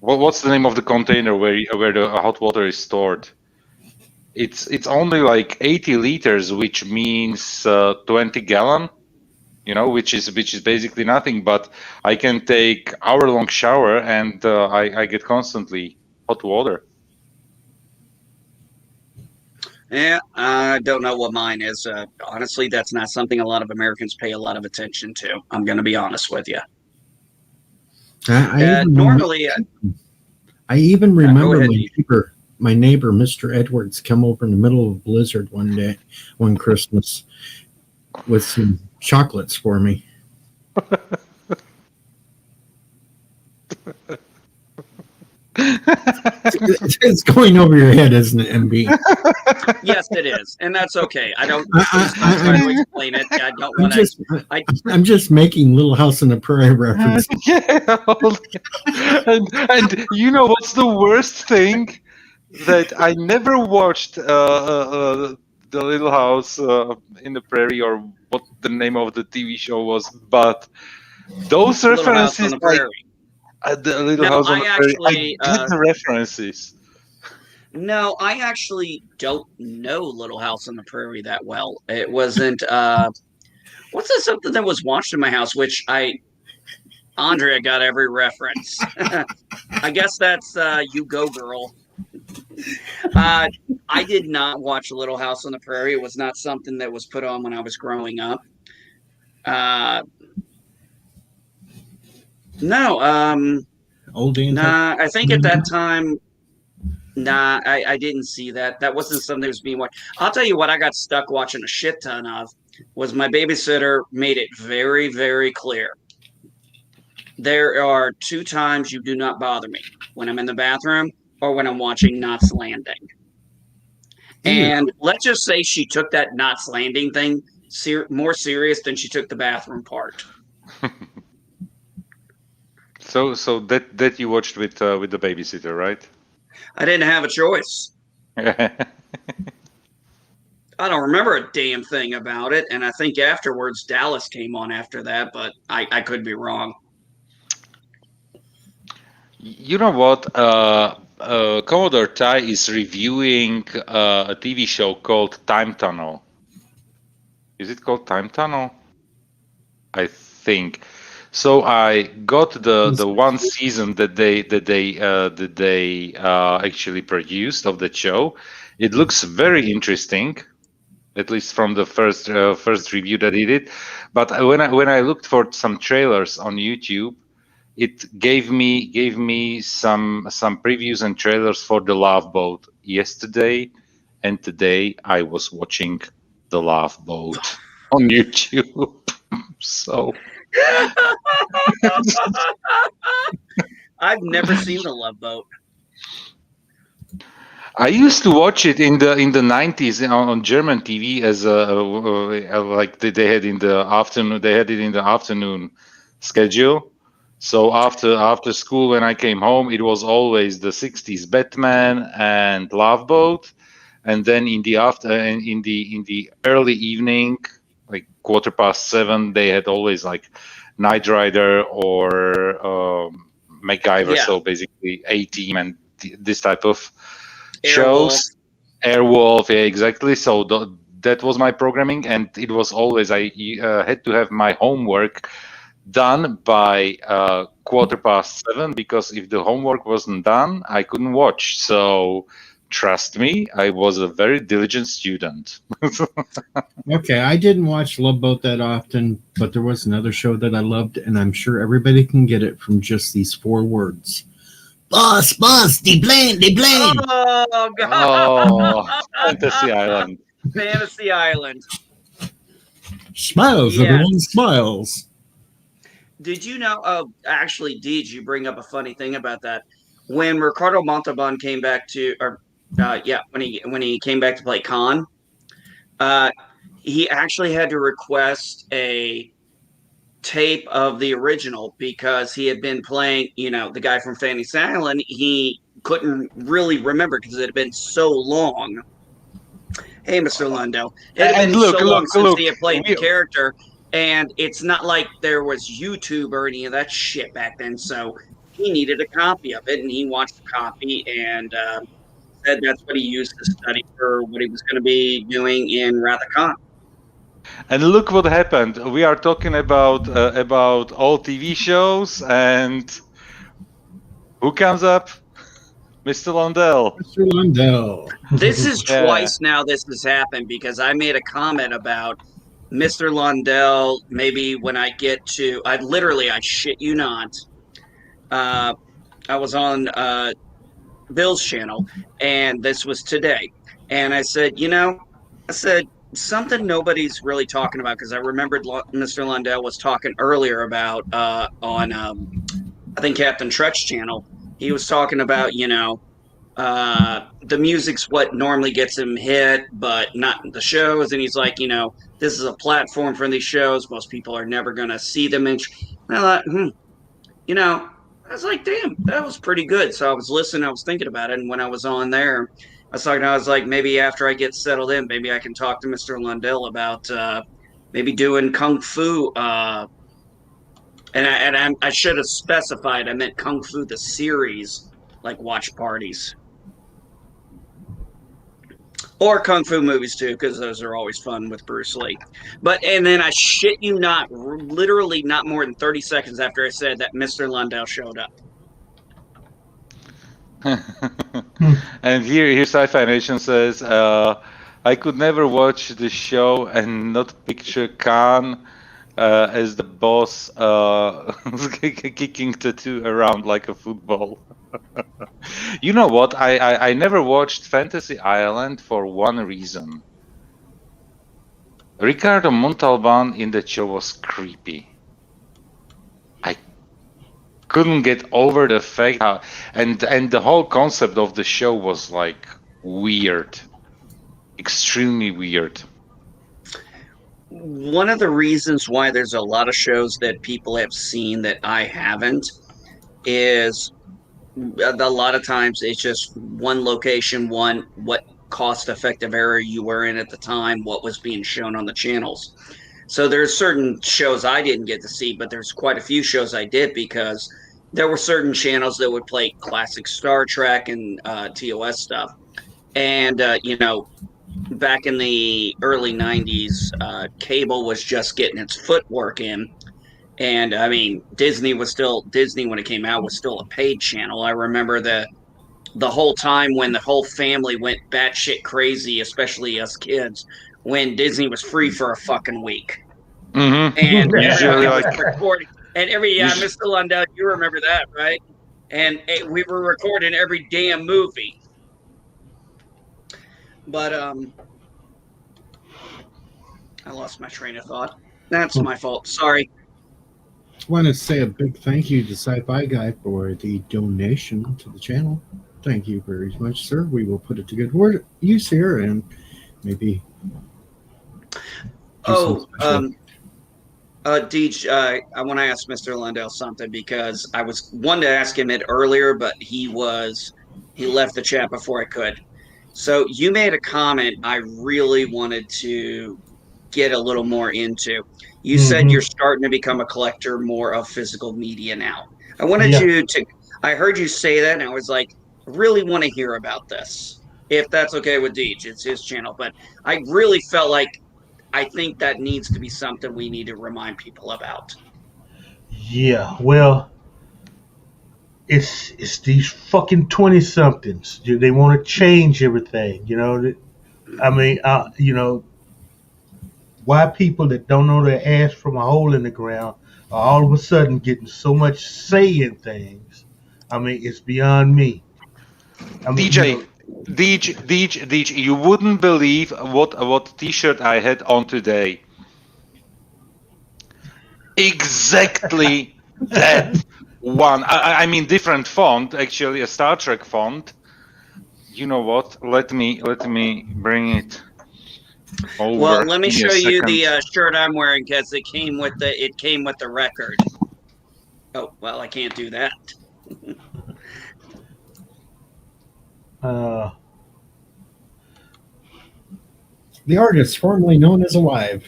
what's the name of the container where the hot water is stored? It's only like 80 liters, which means 20 gallon. Which is basically nothing. But I can take hour-long shower and I get constantly hot water. Yeah, I don't know what mine is. Honestly, that's not something a lot of Americans pay a lot of attention to. I'm going to be honest with you. I even remember my neighbor, Mr. Edwards, come over in the middle of a blizzard one Christmas, with some chocolates for me. It's going over your head, isn't it, MB? Yes, it is, and that's okay. I don't. I'm trying to explain it. I don't want to. I'm just making Little House on the Prairie reference. Yeah, and you know what's the worst thing? That I never watched the Little House in the Prairie, or what the name of the TV show was, but those references, the Little House on the Prairie, I get the references. No, I actually don't know Little House on the Prairie that well. It wasn't. What's that something that was watched in my house? Which Andrea got every reference. I guess that's You Go Girl. I did not watch Little House on the Prairie. It was not something that was put on when I was growing up. No. Old Dan. Nah, I think at that time. Nah, I didn't see that. That wasn't something that was being watched. I'll tell you what I got stuck watching a shit ton of was my babysitter made it very, very clear. There are 2 times you do not bother me: when I'm in the bathroom or when I'm watching Knots Landing. And let's just say she took that Knots Landing thing more serious than she took the bathroom part. So that you watched with the babysitter, right? I didn't have a choice. I don't remember a damn thing about it, and I think afterwards Dallas came on after that, but I could be wrong. You know what? Commodore Ty is reviewing a TV show called Time Tunnel. Is it called Time Tunnel? I think. So I got the one season that they actually produced of the show. It looks very interesting, at least from the first review that he did. But when I looked for some trailers on YouTube, it gave me some previews and trailers for The Love Boat yesterday, and today I was watching The Love Boat on YouTube. So I've never seen The Love Boat. I used to watch it in the 90s on German TV as like they had in the afternoon. They had it in the afternoon schedule. So after school, when I came home, it was always the 60s Batman and Love Boat, and then in the early evening, like 7:15, they had always like Knight Rider or MacGyver. Yeah. So basically A-Team and this type of shows. Airwolf, yeah, exactly. So that was my programming, and it was always I had to have my homework done by 7:15, because if the homework wasn't done, I couldn't watch. So trust me, I was a very diligent student. Okay, I didn't watch Love Boat that often, but there was another show that I loved, and I'm sure everybody can get it from just these 4 words. Boss, the plane. Oh, God. Oh, Fantasy Island. Fantasy Island. Smiles, yes. Everyone smiles. Did you know? Actually, Deej, you bring up a funny thing about that. When Ricardo Montalban came back to, when he came back to play Khan, he actually had to request a tape of the original because he had been playing, the guy from Fantasy Island. He couldn't really remember because it had been so long. Hey, Mr. Lundell. It had been so long since he had played the character, and it's not like there was YouTube or any of that shit back then, so he needed a copy of it, and he watched the copy and said that's what he used to study for what he was going to be doing in Wrath of Khan. And look what happened. We are talking about all TV shows, and who comes up? Mr. Lundell. Mr. Lundell. This is twice now this has happened because I made a comment about Mr. Lundell. Maybe when I get to, I shit you not. I was on Bill's channel, and this was today. And I said, something nobody's really talking about, because I remembered Mr. Lundell was talking earlier about on I think Captain Trek's channel. He was talking about the music's what normally gets him hit, but not the shows. And he's like, this is a platform for these shows. Most people are never going to see them. And I thought, I was like, damn, that was pretty good. So I was listening, I was thinking about it, and when I was on there, I was like, maybe after I get settled in, maybe I can talk to Mr. Lundell about maybe doing Kung Fu. And I should have specified, I meant Kung Fu the series, like watch parties. Or Kung Fu movies too, because those are always fun with Bruce Lee. And then I shit you not, literally not more than 30 seconds after I said that, Mr. Lundell showed up. And here Sci-Fi Nation says, I could never watch the show and not picture Khan as the boss kicking Tattoo around like a football. You know what? I never watched Fantasy Island for one reason. Ricardo Montalban in that show was creepy. I couldn't get over the fact how, and the whole concept of the show was like weird, extremely weird. One of the reasons why there's a lot of shows that people have seen that I haven't is a lot of times it's just one location, what cost-effective area you were in at the time, what was being shown on the channels. So there's certain shows I didn't get to see, but there's quite a few shows I did because there were certain channels that would play classic Star Trek and TOS stuff. And, back in the early 90s, cable was just getting its footwork in. And, I mean, Disney when it came out was still a paid channel. I remember the whole time when the whole family went batshit crazy, especially us kids, when Disney was free for a fucking week. Mm-hmm. And usually recording. And Mr. Lundell, you remember that, right? And we were recording every damn movie. But I lost my train of thought. That's my fault. Sorry. I want to say a big thank you to Sci-Fi Guy for the donation to the channel. Thank you very much, sir. We will put it to good use here and maybe. Deej, I want to ask Mr. Lundell something because I wanted to ask him it earlier, but he left the chat before I could. So you made a comment I really wanted to get a little more into. You said you're starting to become a collector more of physical media now. I wanted I heard you say that, and I was like, I really want to hear about this. If that's okay with Deej, it's his channel. But I really felt like I think that needs to be something we need to remind people about. Yeah, well, it's these fucking 20-somethings. They want to change everything, I mean, why people that don't know their ass from a hole in the ground are all of a sudden getting so much say in things. I mean, it's beyond me. I mean, Deej, you wouldn't believe what T-shirt I had on today. Exactly that one. I mean, different font, actually, a Star Trek font. You know what? Let me bring it. over. Well, let me Give a show you second. the shirt I'm wearing because it came with the record. Oh well, I can't do that. The artist formerly known as Alive,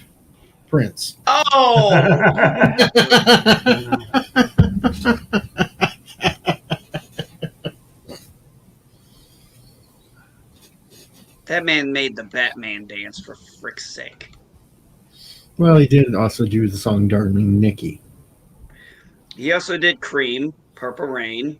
Prince. Oh, that man made the Batman dance for frick's sake. Well, he did also do the song Darling Nikki. He also did Cream, Purple Rain.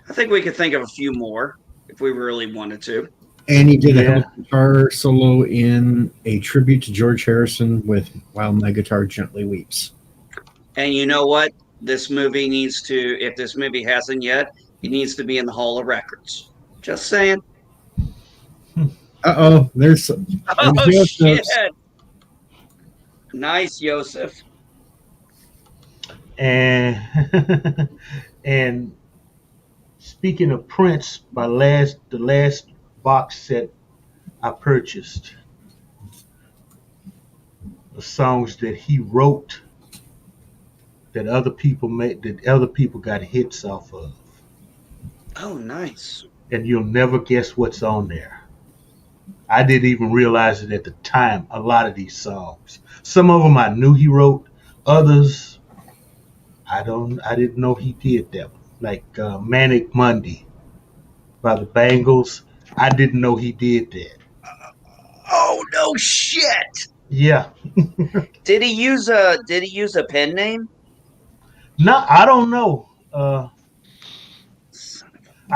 I think we could think of a few more if we really wanted to. And he did Yeah. a guitar solo in a tribute to George Harrison with While My Guitar Gently Weeps. And you know what? This movie needs to, if this movie hasn't yet, it needs to be in the Hall of Records. Just saying. Uh-oh, there's Oh, Joseph. shit. Nice, Joseph. And and speaking of Prince, the last box set I purchased, the songs that he wrote that other people got hits off of, Oh, nice. and you'll never guess what's on there. I didn't even realize it at the time. A lot of these songs, some of them I knew he wrote, others I didn't know he did that one. Like Manic Monday by the Bangles. I didn't know he did that. Oh, no shit. Yeah. Did he use a pen name? No, I don't know. I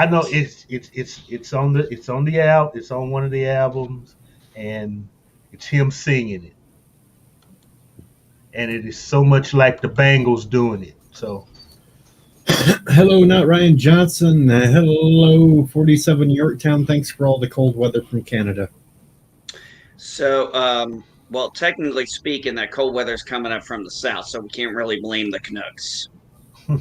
know it's on the album. It's on one of the albums, and it's him singing it. And it is so much like the Bangles doing it. So Hello, not Ryan Johnson. Hello, 47 Yorktown. Thanks for all the cold weather from Canada. So, well, technically speaking, that cold weather's coming up from the south, so we can't really blame the Canucks.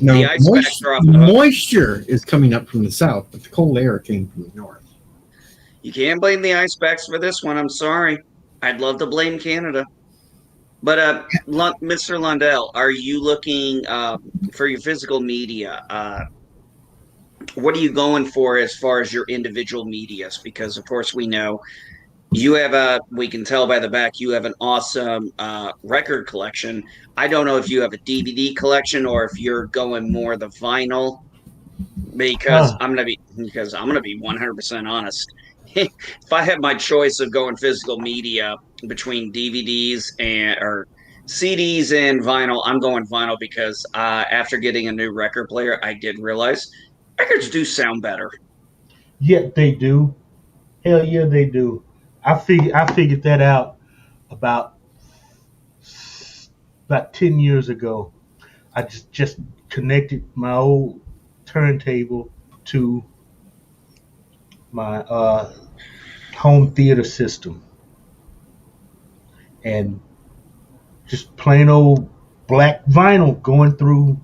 No, The ice packs are off the hook. moisture is coming up from the south, but the cold air came from the north. You can't blame the Icebacks for this one. I'm sorry. I'd love to blame Canada. But, Mr. Lundell, are you looking for your physical media? What are you going for as far as your individual medias? Because, of course, we know you have we can tell by the back, you have an awesome record collection. I don't know if you have a DVD collection or if you're going more the vinyl. Because I'm gonna be 100% honest. If I had my choice of going physical media between DVDs or CDs and vinyl, I'm going vinyl because after getting a new record player, I did realize records do sound better. yeah, they do. Hell yeah, they do. I figured that out about 10 years ago. I just connected my old turntable to my home theater system, and just plain old black vinyl going through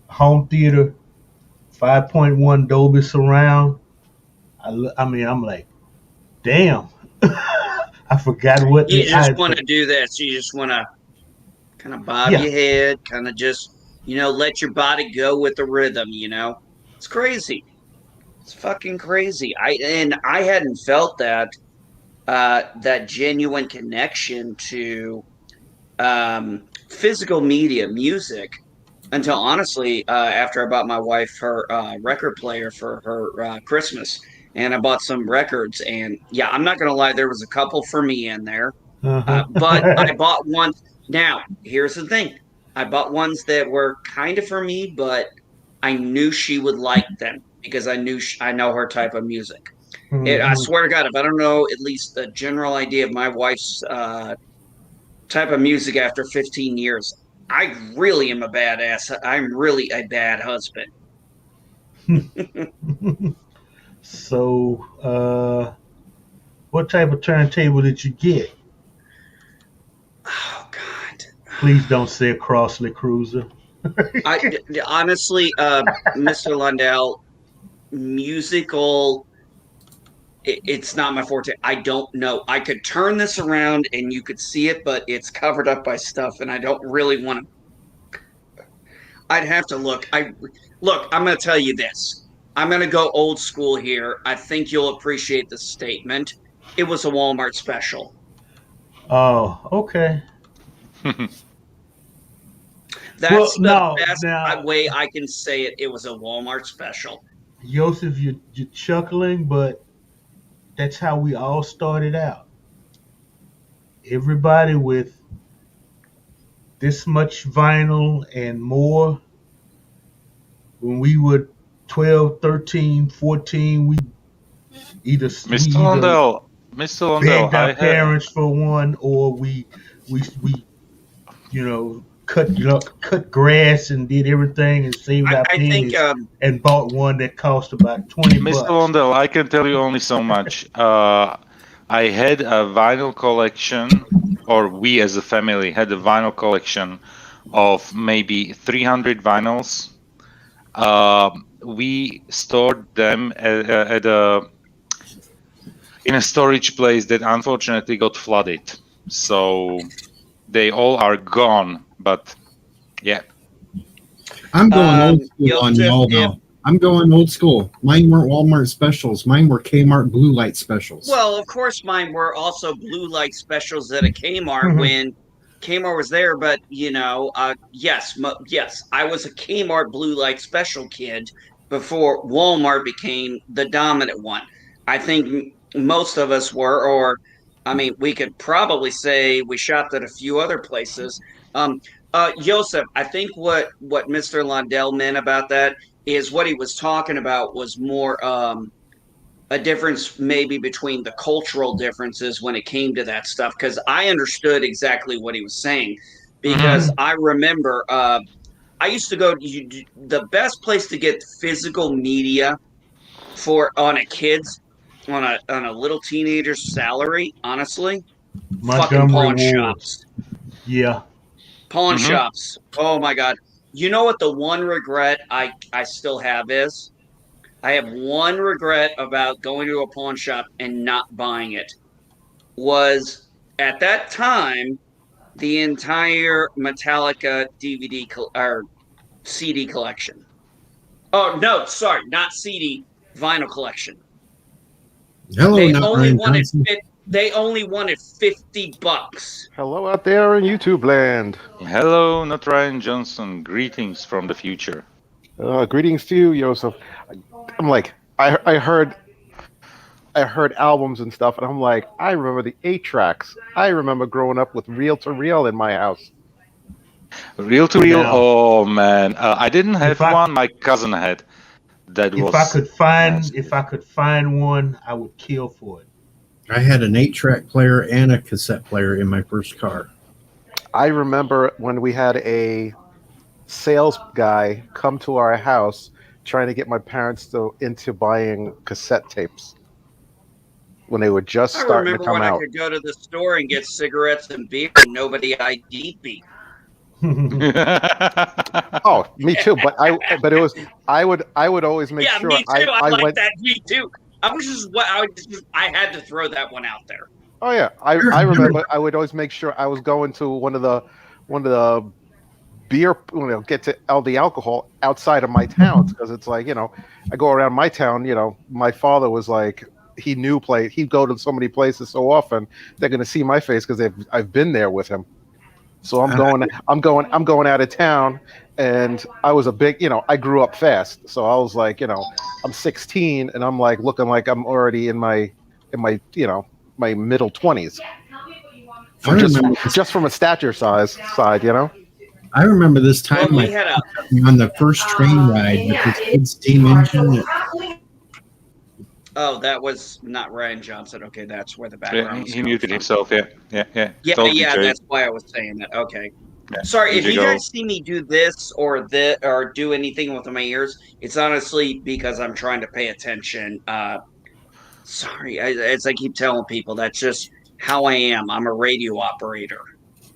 home theater 5.1 Dolby surround. I mean, I'm like, damn. I forgot what You just want to do this. You just want to kind of bob Yeah. your head, kind of just, let your body go with the rhythm, It's crazy. It's fucking crazy. I hadn't felt that genuine connection to physical media, music, until honestly, after I bought my wife her record player for her Christmas, and I bought some records, and yeah, I'm not gonna lie, there was a couple for me in there, but I bought one. Now, here's the thing: I bought ones that were kind of for me, but I knew she would like them because I know her type of music. I swear to God, if I don't know at least the general idea of my wife's type of music after 15 years, I really am a badass. I'm really a bad husband. So, what type of turntable did you get? Oh God! Please don't say a Crossley Cruiser. Honestly, Mr. Lundell, musical it's not my forte. I don't know. I could turn this around and you could see it, but it's covered up by stuff, and I don't really want to. I'd have to look. I'm going to tell you this. I'm going to go old school here. I think you'll appreciate the statement. It was a Walmart special. Oh, okay. That's the best way I can say it. It was a Walmart special. Joseph, you're chuckling, but that's how we all started out. Everybody with this much vinyl and more. When we were 12, 13, 14, we either Mr. Lundell, begged our parents for one, or we cut grass and did everything and saved our pennies and bought one that cost about $20. Mr. Lundell, I can tell you only so much. I had a vinyl collection, or we as a family had a vinyl collection of maybe 300 vinyls. We stored them in a storage place that unfortunately got flooded. So they all are gone, but yeah. I'm going old school on y'all now. I'm going old school. Mine weren't Walmart specials. Mine were Kmart blue light specials. Well, of course, mine were also blue light specials at a Kmart when Kmart was there. But yes, I was a Kmart blue light special kid before Walmart became the dominant one. I think most of us were, or I mean, we could probably say we shopped at a few other places. Joseph, I think what Mr. Lundell meant about that is what he was talking about was more a difference maybe between the cultural differences when it came to that stuff, because I understood exactly what he was saying, because I remember I used to go to the best place to get physical media on a little teenager's salary, honestly, fucking pawn shops. Yeah. Pawn shops. Oh my God. You know what the one regret I still have is? I have one regret about going to a pawn shop and not buying it. Was at that time the entire Metallica DVD or CD collection. Oh no, sorry, not CD, vinyl collection. Hello, They only wanted $50. Hello out there in YouTube land. Hello, not Ryan Johnson. Greetings from the future. Greetings to you, Joseph. I'm like, I heard albums and stuff, and I'm like, I remember the 8-tracks. I remember growing up with reel to reel in my house. Reel to reel? Oh man, I didn't have one. My cousin had. If I could find one, I would kill for it. I had an 8-track player and a cassette player in my first car. I remember when we had a sales guy come to our house trying to get my parents into buying cassette tapes when they were just starting to come out. I remember when I could go to the store and get cigarettes and beer and nobody ID'd me. Oh, me too. But I would always make sure. Yeah, me too. I like that. Me too. I had to throw that one out there. Oh yeah, I remember. I would always make sure I was going to one of the beer, get to the alcohol outside of my towns, because it's like, I go around my town. My father was like, he knew he'd go to so many places so often, they're gonna see my face because I've been there with him. So I'm going out of town, and I was a big, I grew up fast. So I was like, I'm 16 and I'm like looking like I'm already in my my middle 20s. Just from a stature side, I remember this time on the first train ride with this big steam engine. Oh, that was not Ryan Johnson. Okay, that's where the background was. He muted himself. Yeah. Yeah. That's why I was saying that. Okay. Yeah. Sorry, if you guys see me do this or do anything with my ears, it's honestly because I'm trying to pay attention. Sorry, as I keep telling people, that's just how I am. I'm a radio operator.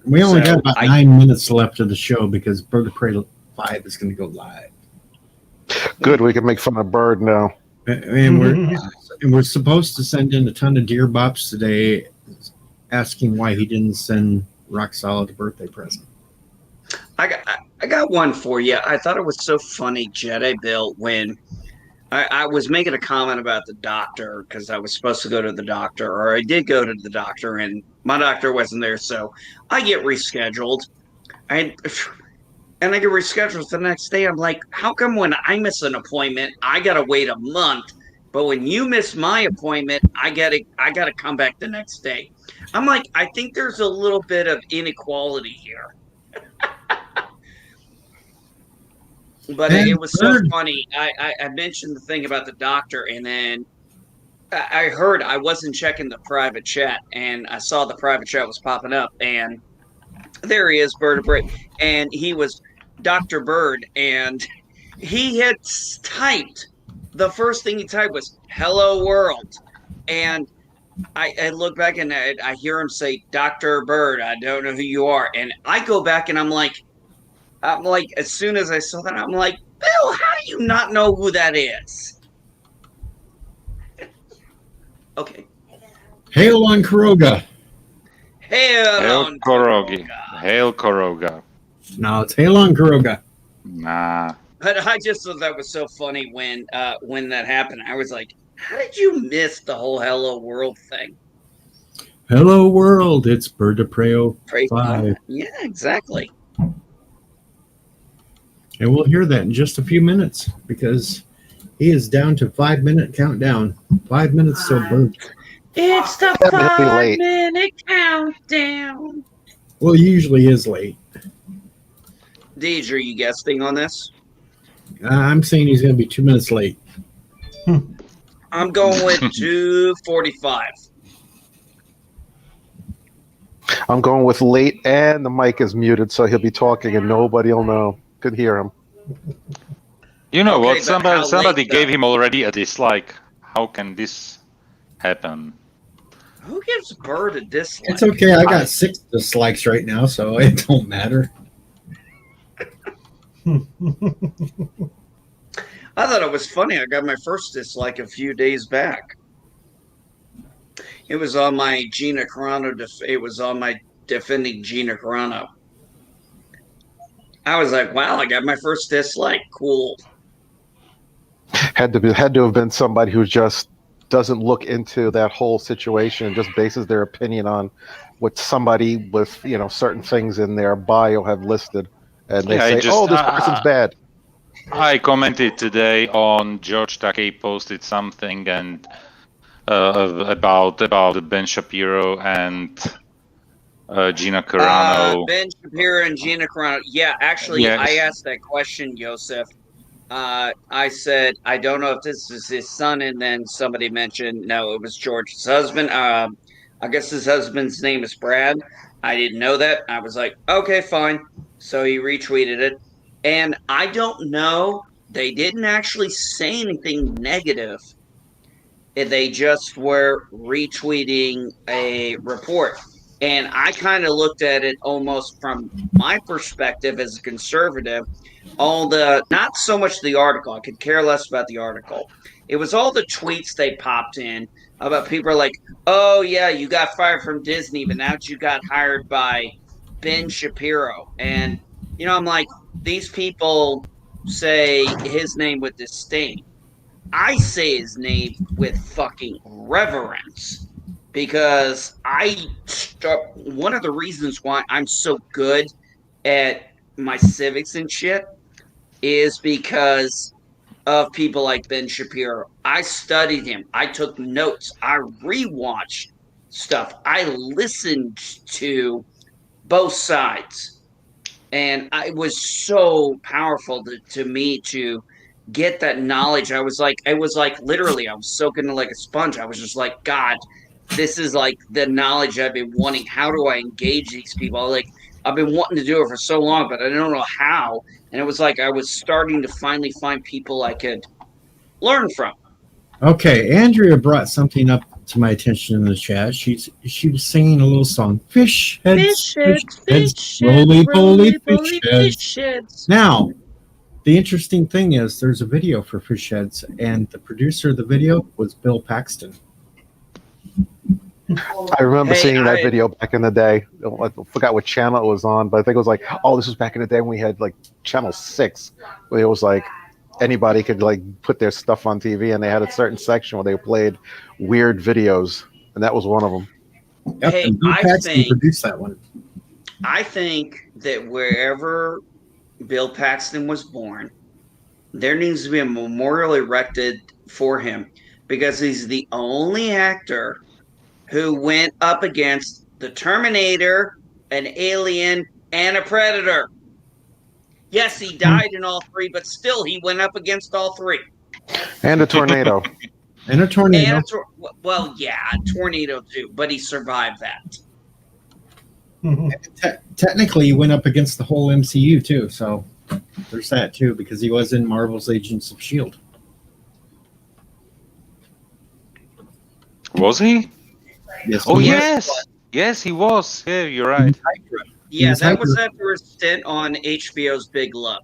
We only got about 9 minutes left of the show because Bird of Prey 5 is going to go live. Good, we can make fun of Bird now. And we're And we're supposed to send in a ton of deer bops today, asking why he didn't send Rock Solid a birthday present. I got one for you. I thought it was so funny, Jedi Bill, when I was making a comment about the doctor because I was supposed to go to the doctor, or I did go to the doctor, and my doctor wasn't there, so I get rescheduled. And I get rescheduled the next day. I'm like, how come when I miss an appointment, I gotta wait a month, but when you miss my appointment, I gotta come back the next day? I'm like, I think there's a little bit of inequality here. But it was so funny. I mentioned the thing about the doctor, and then I heard I wasn't checking the private chat, and I saw the private chat was popping up, and there he is, Bird of Prey, and he was Dr. Bird, and he had typed, the first thing he typed was "Hello World," and I look back and I hear him say, "Dr. Bird, I don't know who you are," and I go back and I'm like, as soon as I saw that, I'm like, Bill, how do you not know who that is? Okay. Hail on Kuroga. Hail Korogi. Hail Koroga. No, it's Hail on Kuroga. Nah. But I just thought that was so funny when that happened. I was like, how did you miss the whole Hello World thing? Hello World, it's Bird of Prey 5. Yeah, exactly. And we'll hear that in just a few minutes because he is down to 5-minute countdown. 5 minutes till bird. It's the That'd be late. 5-minute countdown. Well, he usually is late. Deej, are you guessing on this? I'm saying he's going to be 2 minutes late. I'm going with 2:45. I'm going with late, and the mic is muted, so he'll be talking, and nobody will know. Could hear him. You know Okay, what? but how Somebody late, gave though? him already a dislike. How can this happen? Who gives Bird a dislike? It's okay. I got 6 dislikes right now, so it don't matter. I thought it was funny. I got my first dislike a few days back. It was on my Gina Carano. It was on my defending Gina Carano. I was like, wow, I got my first dislike. Cool. Had to have been somebody who just doesn't look into that whole situation and just bases their opinion on what somebody with certain things in their bio have listed, and they say, "Oh, this person's bad." I commented today on George Takei posted something and about Ben Shapiro and Gina Carano. Ben Shapiro and Gina Carano. Yeah, actually, Yes. I asked that question, Joseph. I said, I don't know if this is his son, and then somebody mentioned, no, it was George's husband. I guess his husband's name is Brad. I didn't know that. I was like, okay, fine. So he retweeted it. And I don't know. They didn't actually say anything negative. They just were retweeting a report. And I kind of looked at it almost from my perspective as a conservative. Not so much the article. I could care less about the article. It was all the tweets they popped in about people like, oh, yeah, you got fired from Disney, but now you got hired by Ben Shapiro. And, I'm like, these people say his name with disdain. I say his name with fucking reverence. Because one of the reasons why I'm so good at my civics and shit is because of people like Ben Shapiro. I studied him. I took notes. I rewatched stuff. I listened to both sides. And it was so powerful to me to get that knowledge. It was like literally, I was soaking it like a sponge. I was just like, God, this is like the knowledge I've been wanting. How do I engage these people? Like, I've been wanting to do it for so long, but I don't know how. And it was like I was starting to finally find people I could learn from. Okay, Andrea brought something up to my attention in the chat. She was singing a little song. Fish heads, fish heads, roly poly fish heads. Now, The interesting thing is there's a video for Fish Heads, and the producer of the video was Bill Paxton. I remember seeing that video back in the day. I forgot what channel it was on, but I think it was like, oh, this was back in the day when we had like channel 6, where it was like anybody could like put their stuff on TV, and they had a certain section where they played weird videos, and that was one of them. Yep, Hey, and Bill I Paxton think- produced that one. I think that wherever Bill Paxton was born, there needs to be a memorial erected for him, because he's the only actor who went up against the Terminator, an Alien, and a Predator. Yes, he died in all 3, but still he went up against all 3. And a tornado. And a tornado. Well, yeah, a tornado too, but he survived that. Technically, he went up against the whole MCU too, so there's that too, because he was in Marvel's Agents of S.H.I.E.L.D. Was he? Yes, Oh, he was. yes. Yes, he was. Yeah, you're right. Yeah, was that was hyper- after a stint on HBO's Big Love.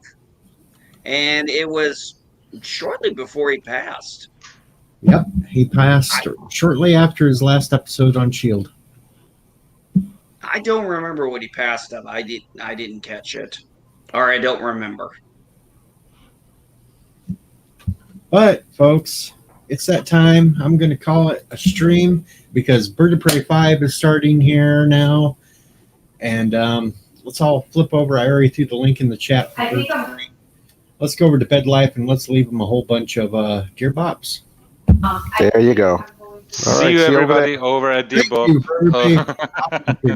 And it was shortly before he passed. Yep, he passed shortly after his last episode on S.H.I.E.L.D. I don't remember what he passed of. I didn't catch it. Or I don't remember. But, folks, it's that time. I'm going to call it a stream because Bird of Prey 5 is starting here now. And let's all flip over. I already threw the link in the chat. For Bird of Prey. Let's go over to Bed Life and let's leave them a whole bunch of Dear Bops. There you go. See right, you, see you over everybody, over at Thank Depot. you for everybody.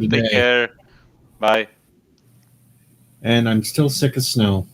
Take care. Bye. And I'm still sick of snow.